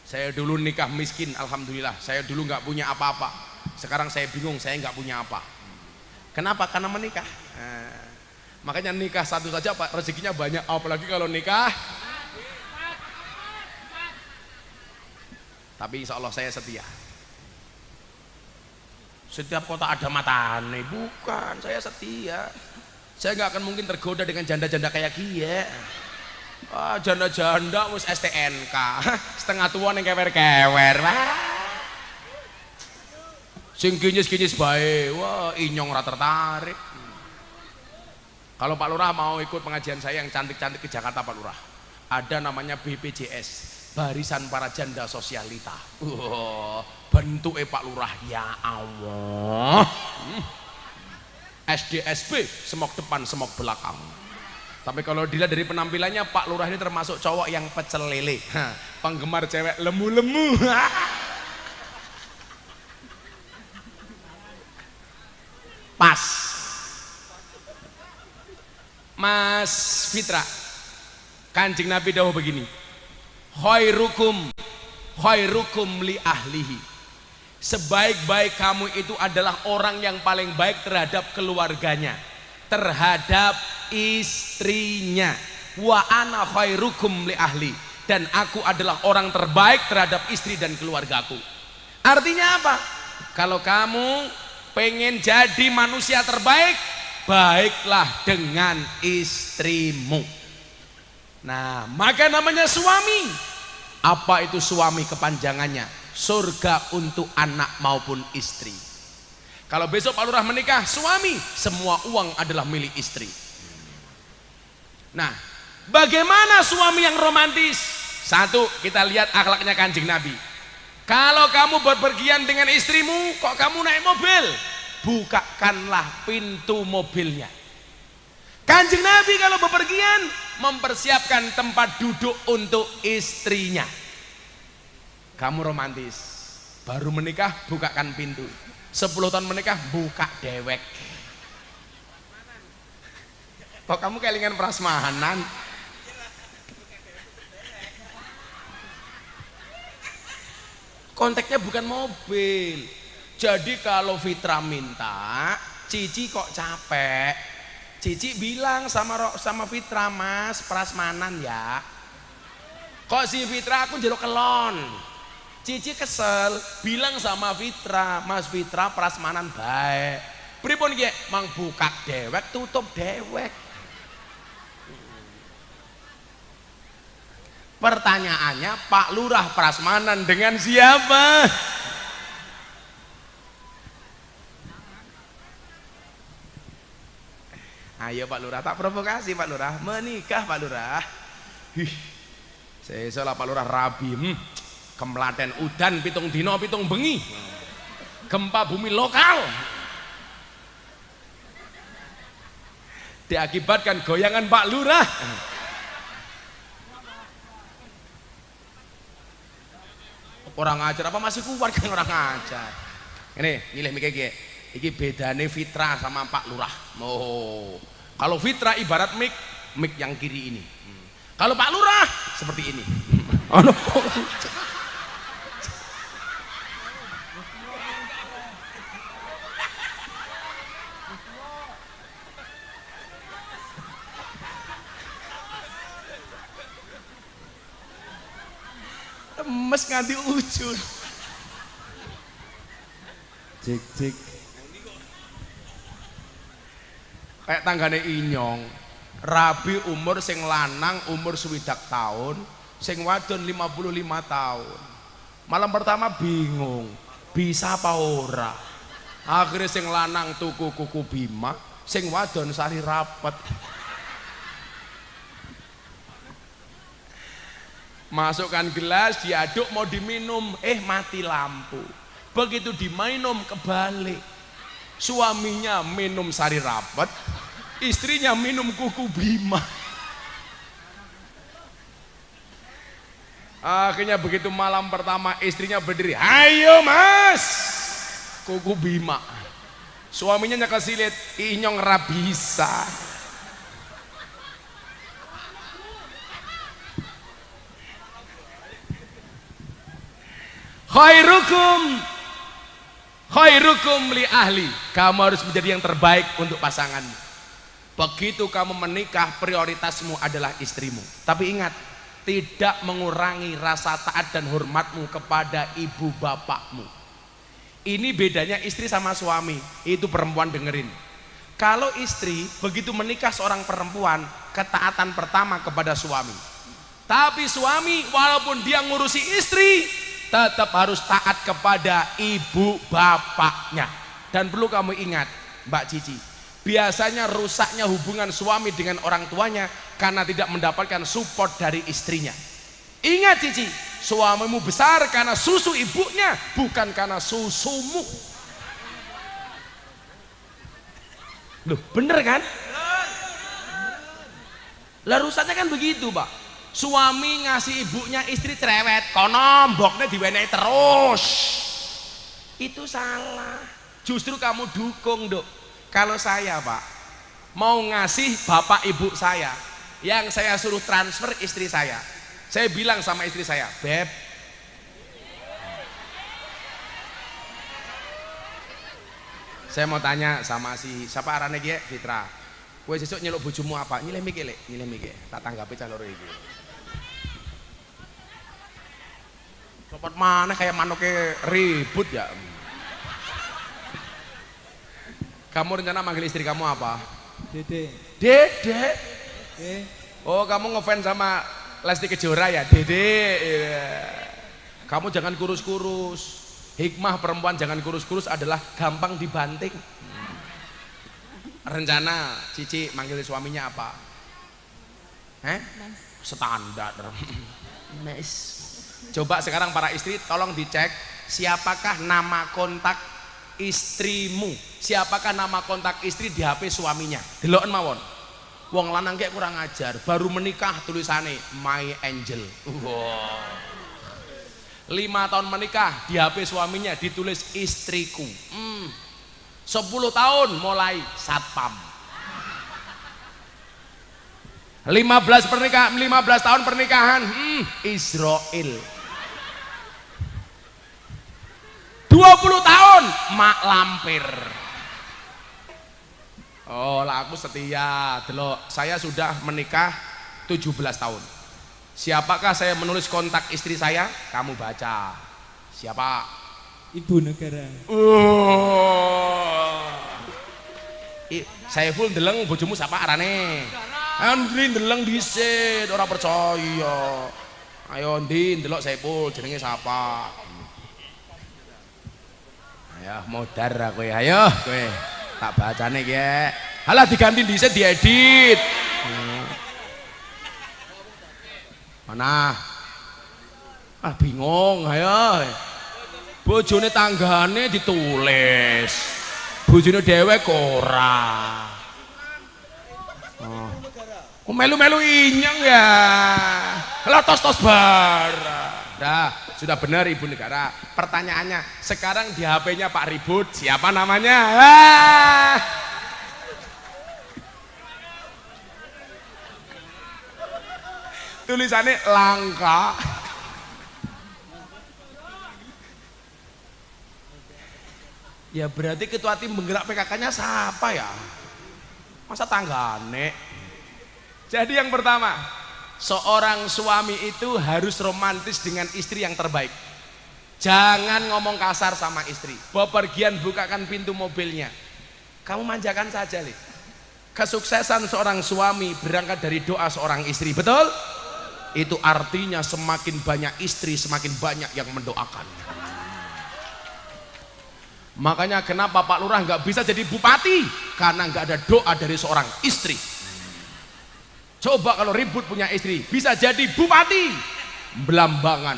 Saya dulu nikah miskin, alhamdulillah. Saya dulu nggak punya apa-apa. Sekarang saya bingung, saya nggak punya apa. Kenapa? Karena menikah. Makanya nikah satu saja Pak, rezekinya banyak. Apalagi kalau nikah. Tapi insya Allah saya setia. Setiap kota ada matane. Bukan, saya setia. Saya nggak akan mungkin tergoda dengan janda-janda kayak kia. Ah, janda-janda wis STNK, setengah tua yang kewer-kewer. Sing kinyis-kinyis bae, wah inyong ora tertarik. Kalau Pak Lurah mau ikut pengajian saya yang cantik-cantik ke Jakarta, Pak Lurah, ada namanya BPJS, Barisan Para Janda Sosialita. Bentuknya Pak Lurah, ya Allah. SDSB, semok depan, semok belakang. Tapi kalau dilihat dari penampilannya, Pak Lurah ini termasuk cowok yang pecel lele, penggemar cewek lemu-lemu. Pas. Mas Fitra, Kanjeng Nabi dawuh begini, khairukum li ahlihi. Sebaik-baik kamu itu adalah orang yang paling baik terhadap keluarganya, terhadap istrinya. Wa ana khairukum li ahli, dan aku adalah orang terbaik terhadap istri dan keluargaku. Artinya apa? Kalau kamu pengen jadi manusia terbaik, baiklah dengan istrimu. Nah, maka namanya suami. Apa itu suami kepanjangannya? Surga untuk anak maupun istri. Kalau besok Pak Lurah menikah, suami, semua uang adalah milik istri. Nah, bagaimana suami yang romantis? Satu, kita lihat akhlaknya Kanjeng Nabi. Kalau kamu berpergian dengan istrimu, kok kamu naik mobil? Bukakanlah pintu mobilnya. Kanjeng Nabi kalau bepergian mempersiapkan tempat duduk untuk istrinya. Kamu romantis, baru menikah bukakan pintu. 10 tahun menikah buka dewek. Kok kamu kelingan prasmanan? Konteksnya bukan mobil. Jadi kalau Fitra minta, Cici kok capek, Cici bilang sama Fitra, Mas prasmanan ya. Kok si Fitra aku njaluk kelon, Cici kesel, bilang sama Fitra, Mas Fitra prasmanan baik. Pripun ki? Mang buka dewek, tutup dewek. Pertanyaannya, Pak Lurah prasmanan dengan siapa? Ayo Pak Lurah, tak provokasi Pak Lurah, menikah Pak Lurah. Saya salah Pak Lurah rabi. Kemlaten udan pitung dino pitung bengi, gempa bumi lokal diakibatkan goyangan Pak Lurah. Orang ajar apa masih kuat kan orang ajar. Ini milih mikir iki bedane Fitra sama Pak Lurah. Oh, kalau Fitra ibarat mik yang kiri ini. Kalau Pak Lurah seperti ini. Lemes nganti ujul. Cik. Kayak tanggane inyong. Rabi umur sing lanang umur 60 tahun, sing wadon 55 tahun. Malam pertama bingung, bisa apa ora. Akhirnya sing lanang tuku kuku Bima, sing wadon sari rapet. Masukkan gelas, diaduk mau diminum, mati lampu. Begitu diminum kebalik, suaminya minum sari rapet, istrinya minum kuku Bima. Akhirnya begitu malam pertama istrinya berdiri, ayo mas, kuku Bima. Suaminya nyekel silit, inyong ra bisa. Khairukum li ahli. Kamu harus menjadi yang terbaik untuk pasanganmu. Begitu kamu menikah, prioritasmu adalah istrimu. Tapi ingat, tidak mengurangi rasa taat dan hormatmu kepada ibu bapakmu. Ini bedanya istri sama suami. Itu perempuan dengerin. Kalau istri begitu menikah seorang perempuan, ketaatan pertama kepada suami. Tapi suami walaupun dia ngurusi istri, tetap harus taat kepada ibu bapaknya. Dan perlu kamu ingat, Mbak Cici, biasanya rusaknya hubungan suami dengan orang tuanya karena tidak mendapatkan support dari istrinya. Ingat Cici, suamimu besar karena susu ibunya, bukan karena susumu. Loh, bener kan? Lah rusaknya kan begitu, Pak. Suami ngasih ibunya istri cerewet, kono mboknya diwenehi terus. Itu salah. Justru kamu dukung, Dok. Kalau saya, Pak, mau ngasih bapak ibu saya, yang saya suruh transfer istri saya bilang sama istri saya, Beb, saya mau tanya sama si siapa arane ki Fitra, kowe sesuk nyeluk bojomu apa? Nyilih mikir lek, nyilih mikir. Tak tanggapi cah loro iki. Cepet mana kayak manuke ribut ya. Kamu rencana manggil istri kamu apa? Dede. Dede. Oh, Oh, kamu ngefans sama Lesti Kejora ya, Dede. Kamu jangan kurus-kurus. Hikmah perempuan jangan kurus-kurus adalah gampang dibanting. Rencana Cici manggil suaminya apa? Standar. Mas. Coba sekarang para istri tolong dicek siapakah nama kontak istrimu. Siapakah nama kontak istri di HP suaminya? Deloken mawon. Wong lanang kayak kurang ajar, baru menikah tulisannya My Angel. Wow. 5 tahun menikah di HP suaminya ditulis istriku. 10 tahun mulai satpam. 15 tahun pernikahan, Israel. 20 tahun mak lampir. Oh lah aku setia, delok saya sudah menikah 17 tahun. Siapakah saya menulis kontak istri saya? Kamu baca. Siapa? Ibu negara. Saya full deleng bojomu siapa arane? Andri deleng dhisik, ora percaya. Ayo Ndi ndelok Saiful jenenge siapa? Ayo modar kowe, ayo kowe. Tak bacane ki. Halah diganti dhisik diedit. Mana? Bingung, ayo. Bojone tanggane ditulis. Bojone dhewek ora. Oh, melu-melu inyang ya. Lah tos-tos bar. Dah, sudah benar Ibu Negara. Pertanyaannya, sekarang di HP-nya Pak Ribut, siapa namanya? Tulisannya langka. Ya berarti ketua tim penggerak PKK-nya siapa ya? Masa tanggane? Jadi yang pertama, seorang suami itu harus romantis dengan istri yang terbaik. Jangan ngomong kasar sama istri. Bepergian bukakan pintu mobilnya. Kamu manjakan saja, Li. Kesuksesan seorang suami berangkat dari doa seorang istri, betul? Itu artinya semakin banyak istri, semakin banyak yang mendoakan. Makanya kenapa Pak Lurah nggak bisa jadi bupati? Karena nggak ada doa dari seorang istri. Coba kalau Ribut punya istri, bisa jadi bupati Belambangan.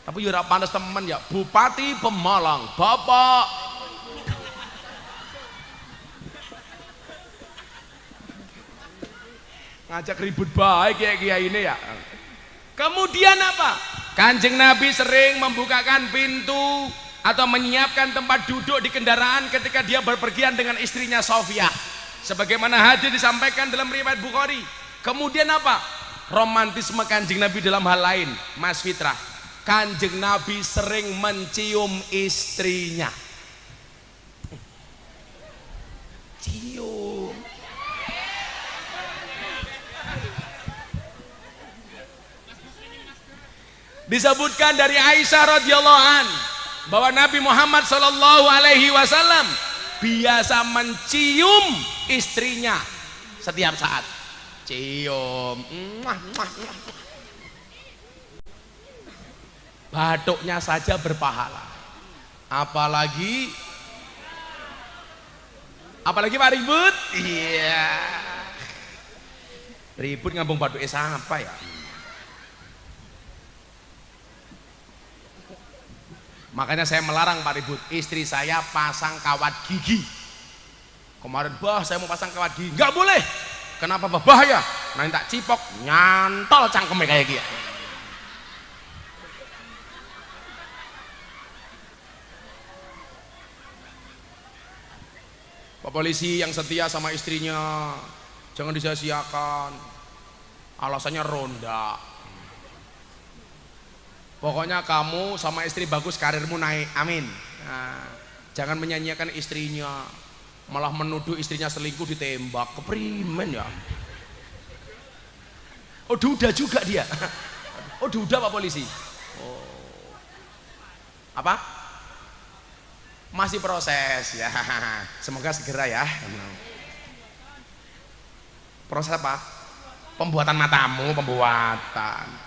Tapi ya ora pantes temen ya, Bupati Pemalang, Bapak. Ngajak ribut baik ya kiai ini ya. Kemudian apa? Kanjeng Nabi sering membukakan pintu atau menyiapkan tempat duduk di kendaraan ketika dia berpergian dengan istrinya Sofia. Sebagaimana hadis disampaikan dalam riwayat Bukhari. Kemudian apa? Romantisme Kanjeng Nabi dalam hal lain, Mas Fitra. Kanjeng Nabi sering mencium istrinya. Cium. Disebutkan dari Aisyah radhiyallahu an bahwa Nabi Muhammad sallallahu alaihi wasallam biasa mencium istrinya setiap saat. Cium. Batuknya saja berpahala. Apalagi Pak Ribut? Iya. Ribut ngambung batuknya apa ya? Makanya saya melarang Pak Ribut, istri saya pasang kawat gigi. Kemarin, bah saya mau pasang kawat gigi, nggak boleh. Kenapa bah? Bahaya. Nanti tak cipok, nyantol cangkemnya kayak gini. Pak polisi yang setia sama istrinya, jangan disia-siakan. Alasannya ronda. Pokoknya kamu sama istri bagus, karirmu naik, amin. Nah, jangan menyanyiakan istrinya, malah menuduh istrinya selingkuh, ditembak, keprimen ya. Oh duda juga dia. Oh duda Pak polisi. Oh. Apa? Masih proses ya. Semoga segera ya. Proses apa? Pembuatan matamu, pembuatan.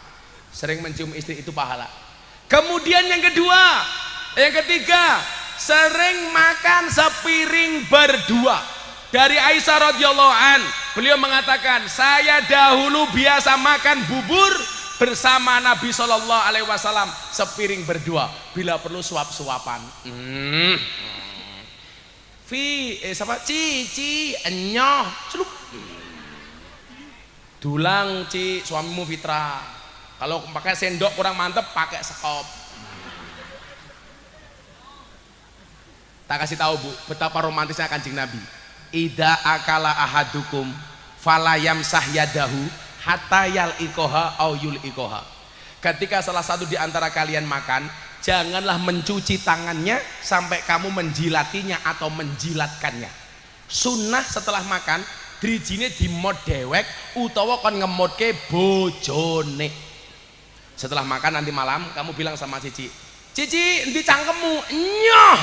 Sering mencium istri itu pahala. Kemudian yang kedua, yang ketiga, sering makan sepiring berdua. Dari Aisyah radhiyallahu an, beliau mengatakan, saya dahulu biasa makan bubur bersama Nabi Shallallahu alaihi wasallam sepiring berdua, bila perlu suap-suapan. Cici enyoh celup. Dulang Ci, suamimu Fitra. Kalau pakai sendok kurang mantep, pakai sekop. Tak kasih tahu Bu, betapa romantisnya Kanjeng Nabi. Ida akala ahadukum falayam sahyadahu hatta yal ikoha au yul ikoha. Ketika salah satu di antara kalian makan, janganlah mencuci tangannya sampai kamu menjilatinya atau menjilatkannya. Sunnah setelah makan, drijine dimod dewek utawa kon ngemodke bojone. Setelah makan nanti malam kamu bilang sama Cici, Cici endi cangkemmu? Nyoh.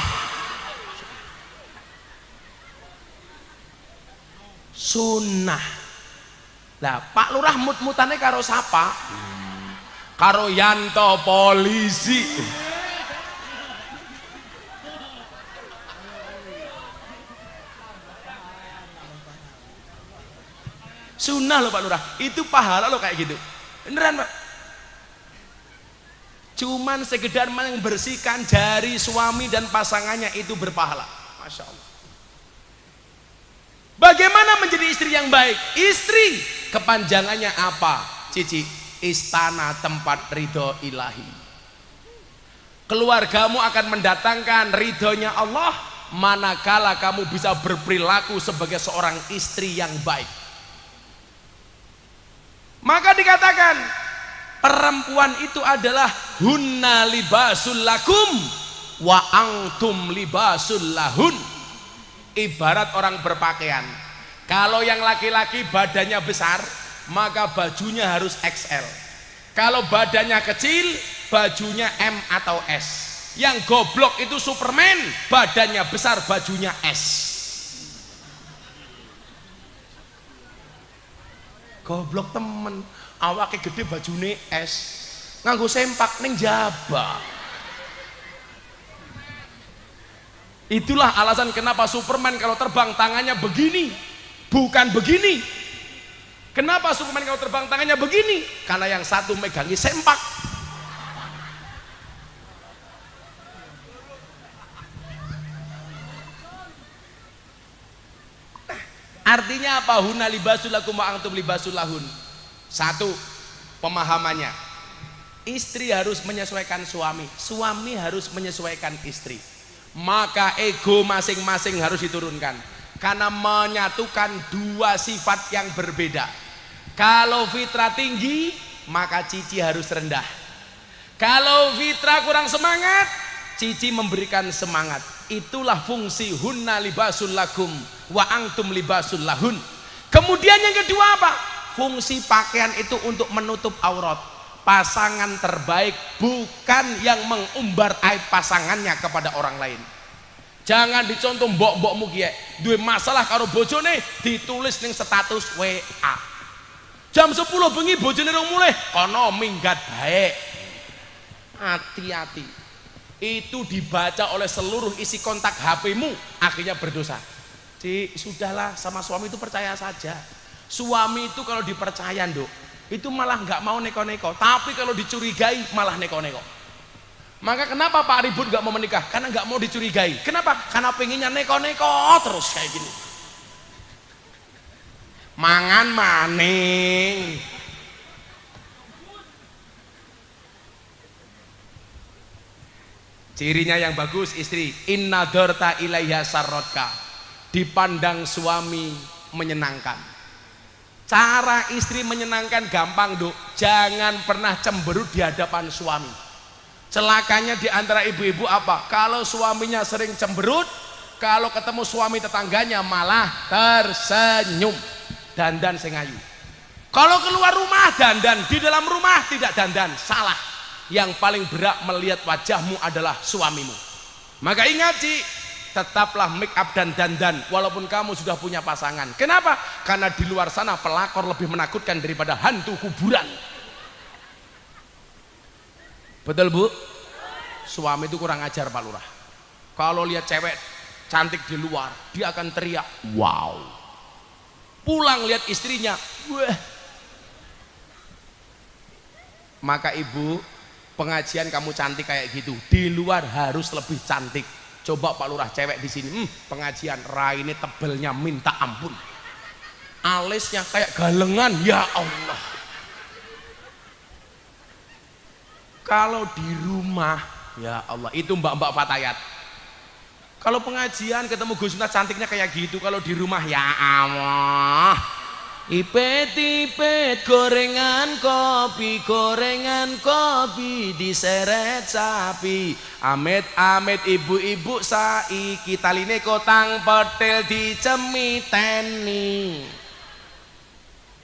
Sunnah. Lah Pak Lurah mut-mutane karo sapa? Karo Yanto polisi. Sunnah loh Pak Lurah, itu pahala loh kayak gitu. Beneran Pak. Cuman sekedar membersihkan jari suami dan pasangannya itu berpahala. Masya Allah. Bagaimana menjadi istri yang baik? Istri kepanjangannya apa? Cici, istana tempat ridho ilahi. Keluargamu akan mendatangkan ridhonya Allah manakala kamu bisa berperilaku sebagai seorang istri yang baik. Maka dikatakan perempuan itu adalah hunna libasul lakum wa antum libasul lahun. Ibarat orang berpakaian, kalau yang laki-laki badannya besar maka bajunya harus XL, kalau badannya kecil bajunya M atau S. Yang goblok itu Superman, badannya besar bajunya S. Goblok temen, awake gede bajune S, nganggo sempak ning jaba. Itulah alasan kenapa Superman kalau terbang tangannya begini, bukan begini. Kenapa Superman kalau terbang tangannya begini? Karena yang satu megangi sempak. Artinya apa? Hunna libasul lakum wa antum libasul lahun. Satu, pemahamannya, istri harus menyesuaikan suami, suami harus menyesuaikan istri. Maka ego masing-masing harus diturunkan karena menyatukan dua sifat yang berbeda. Kalau Fitra tinggi maka Cici harus rendah. Kalau Fitra kurang semangat, Cici memberikan semangat. Itulah fungsi hunna libasul lakum wa antum libasul lahun. Kemudian yang kedua apa? Fungsi pakaian itu untuk menutup aurat. pasangan terbaik bukan yang mengumbar aib pasangannya kepada orang lain. Jangan dicontoh mbok-mbokmu kiye duwe masalah karo bojone ditulis ning status WA. Jam 10 bengi bojone rung mulih kono minggat baik. Hati-hati. Itu dibaca oleh seluruh isi kontak HP-mu, akhirnya berdosa. Cik, sudahlah, sama suami itu percaya saja. Suami itu kalau dipercaya, Nduk, itu malah nggak mau neko-neko, tapi kalau dicurigai malah neko-neko. Maka kenapa Pak Ribut nggak mau menikah? Karena nggak mau dicurigai. Kenapa? Karena pengennya neko-neko terus kayak gini. Mangan maning. Cirinya yang bagus istri, inna dorta ilaiha sarrotka, dipandang suami menyenangkan. Cara istri menyenangkan gampang, Duk. Jangan pernah cemberut di hadapan suami. Celakanya di antara ibu-ibu apa? Kalau suaminya sering cemberut, kalau ketemu suami tetangganya malah tersenyum, dandan sing ayu. Kalau keluar rumah dandan, di dalam rumah tidak dandan, salah. Yang paling berat melihat wajahmu adalah suamimu. Maka ingat, Ci, tetaplah make up dan dandan walaupun kamu sudah punya pasangan. Kenapa? Karena di luar sana pelakor lebih menakutkan daripada hantu kuburan. Betul, Bu? Suami itu kurang ajar, Pak Lurah. Kalau lihat cewek cantik di luar, dia akan teriak, wow. Pulang lihat istrinya, wah. Maka ibu, pengajian kamu cantik kayak gitu, di luar harus lebih cantik. Coba Pak Lurah cewek di sini, pengajian raine tebelnya minta ampun, alisnya kayak galengan, ya Allah. Kalau di rumah, ya Allah, itu mbak-mbak Fatayat. Kalau pengajian ketemu Gus Miftah cantiknya kayak gitu, kalau di rumah ya Allah. Ipet-ipet gorengan kopi diseret sapi. Amit-amit ibu-ibu saiki taline kotang petel dicemiteni.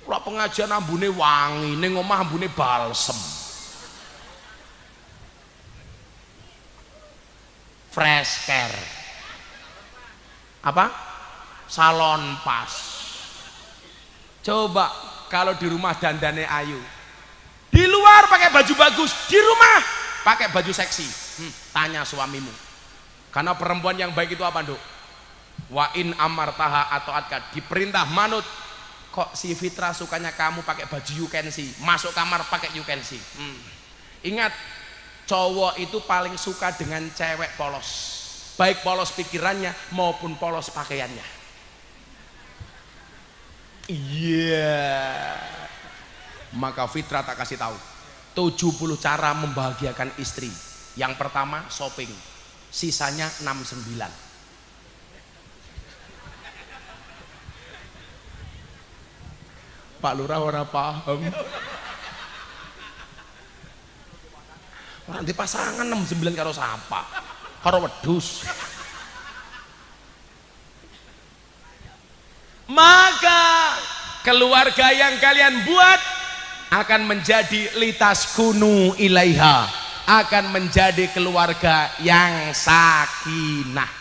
Ora pengajian ambune wangi, ning omah ambune balsem. Fresh care. Apa? Salon pas. Coba kalau di rumah dandane ayu, di luar pakai baju bagus, di rumah pakai baju seksi. Tanya suamimu. Karena perempuan yang baik itu apa, Nduk? Wa in amartaha atau atka, diperintah manut. Kok si Fitra sukanya kamu pakai baju you can see, masuk kamar pakai you can see. Ingat, cowok itu paling suka dengan cewek polos, baik polos pikirannya maupun polos pakaiannya. Iya. Maka Fitra tak kasih tahu 70 cara membahagiakan istri. Yang pertama shopping, sisanya 69. Pak Lurah ora paham. Orang di pasangan 69 karo sapa? Karo wedhus. Maka keluarga yang kalian buat akan menjadi litas kunu ilaiha, akan menjadi keluarga yang sakinah.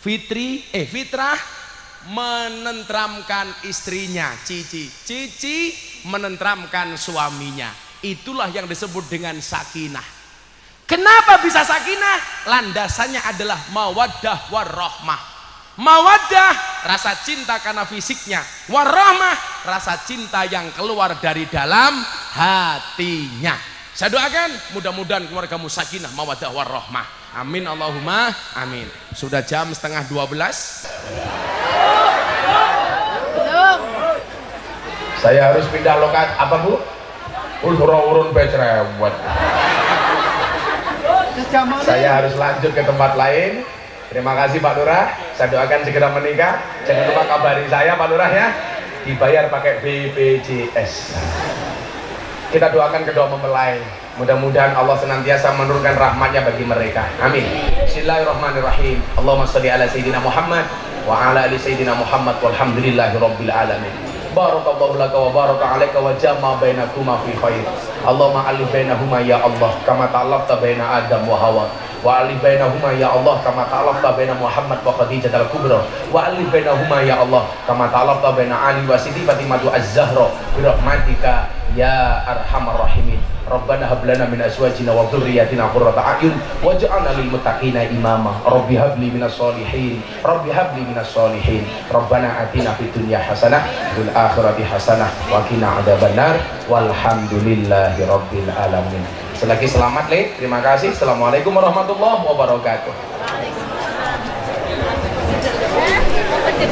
Fitrah menenteramkan istrinya, Cici menenteramkan suaminya. Itulah yang disebut dengan sakinah. Kenapa bisa sakinah? Landasannya adalah mawaddah warahmah. Mawaddah, rasa cinta karena fisiknya. Warahmah, rasa cinta yang keluar dari dalam hatinya. Saya doakan mudah-mudahan keluargamu sakinah, mawaddah warahmah. Amin Allahumma amin. Sudah jam 11:30. Saya harus pindah lokasi. Apa, Bu? Urun becrewet. Saya harus lanjut ke tempat lain. Terima kasih Pak Lurah. Saya doakan segera menikah. Jangan lupa kabari saya Pak Lurah ya. Dibayar pakai BPJS. Kita doakan kedua mempelai. Mudah-mudahan Allah senantiasa menurunkan rahmatnya bagi mereka. Amin. Bismillahirrahmanirrahim. Allahumma sholli ala sayyidina Muhammad wa ala ali sayyidina Muhammad walhamdulillahi rabbil alamin. barakallahu laka wa baraka alaika wa jama bainakuma fi khair. Allahumma alif bainahuma ya Allah kama ta'alafta baina Adam wa Hawa, wa alif bainahuma ya Allah kama ta'alafta baina Muhammad wa Khadijah al-Kubra, wa alif bainahuma ya Allah kama ta'alafta baina Ali wa Siti Fatimah az-Zahra bi rahmatika ya arhamar rahimin. Rabbana hab lana min azwajina wa dhurriyyatina qurrata a'yun waj'alna lil muttaqina imama. Rabbi habli minas solihin, Rabbi habli minas solihin. Rabbana atina fid dunya hasanah wal akhirati hasanah wa qina adzabannar. Walhamdulillahi rabbil alamin. Selagi selamat, Le. Terima kasih. Assalamualaikum warahmatullahi wabarakatuh.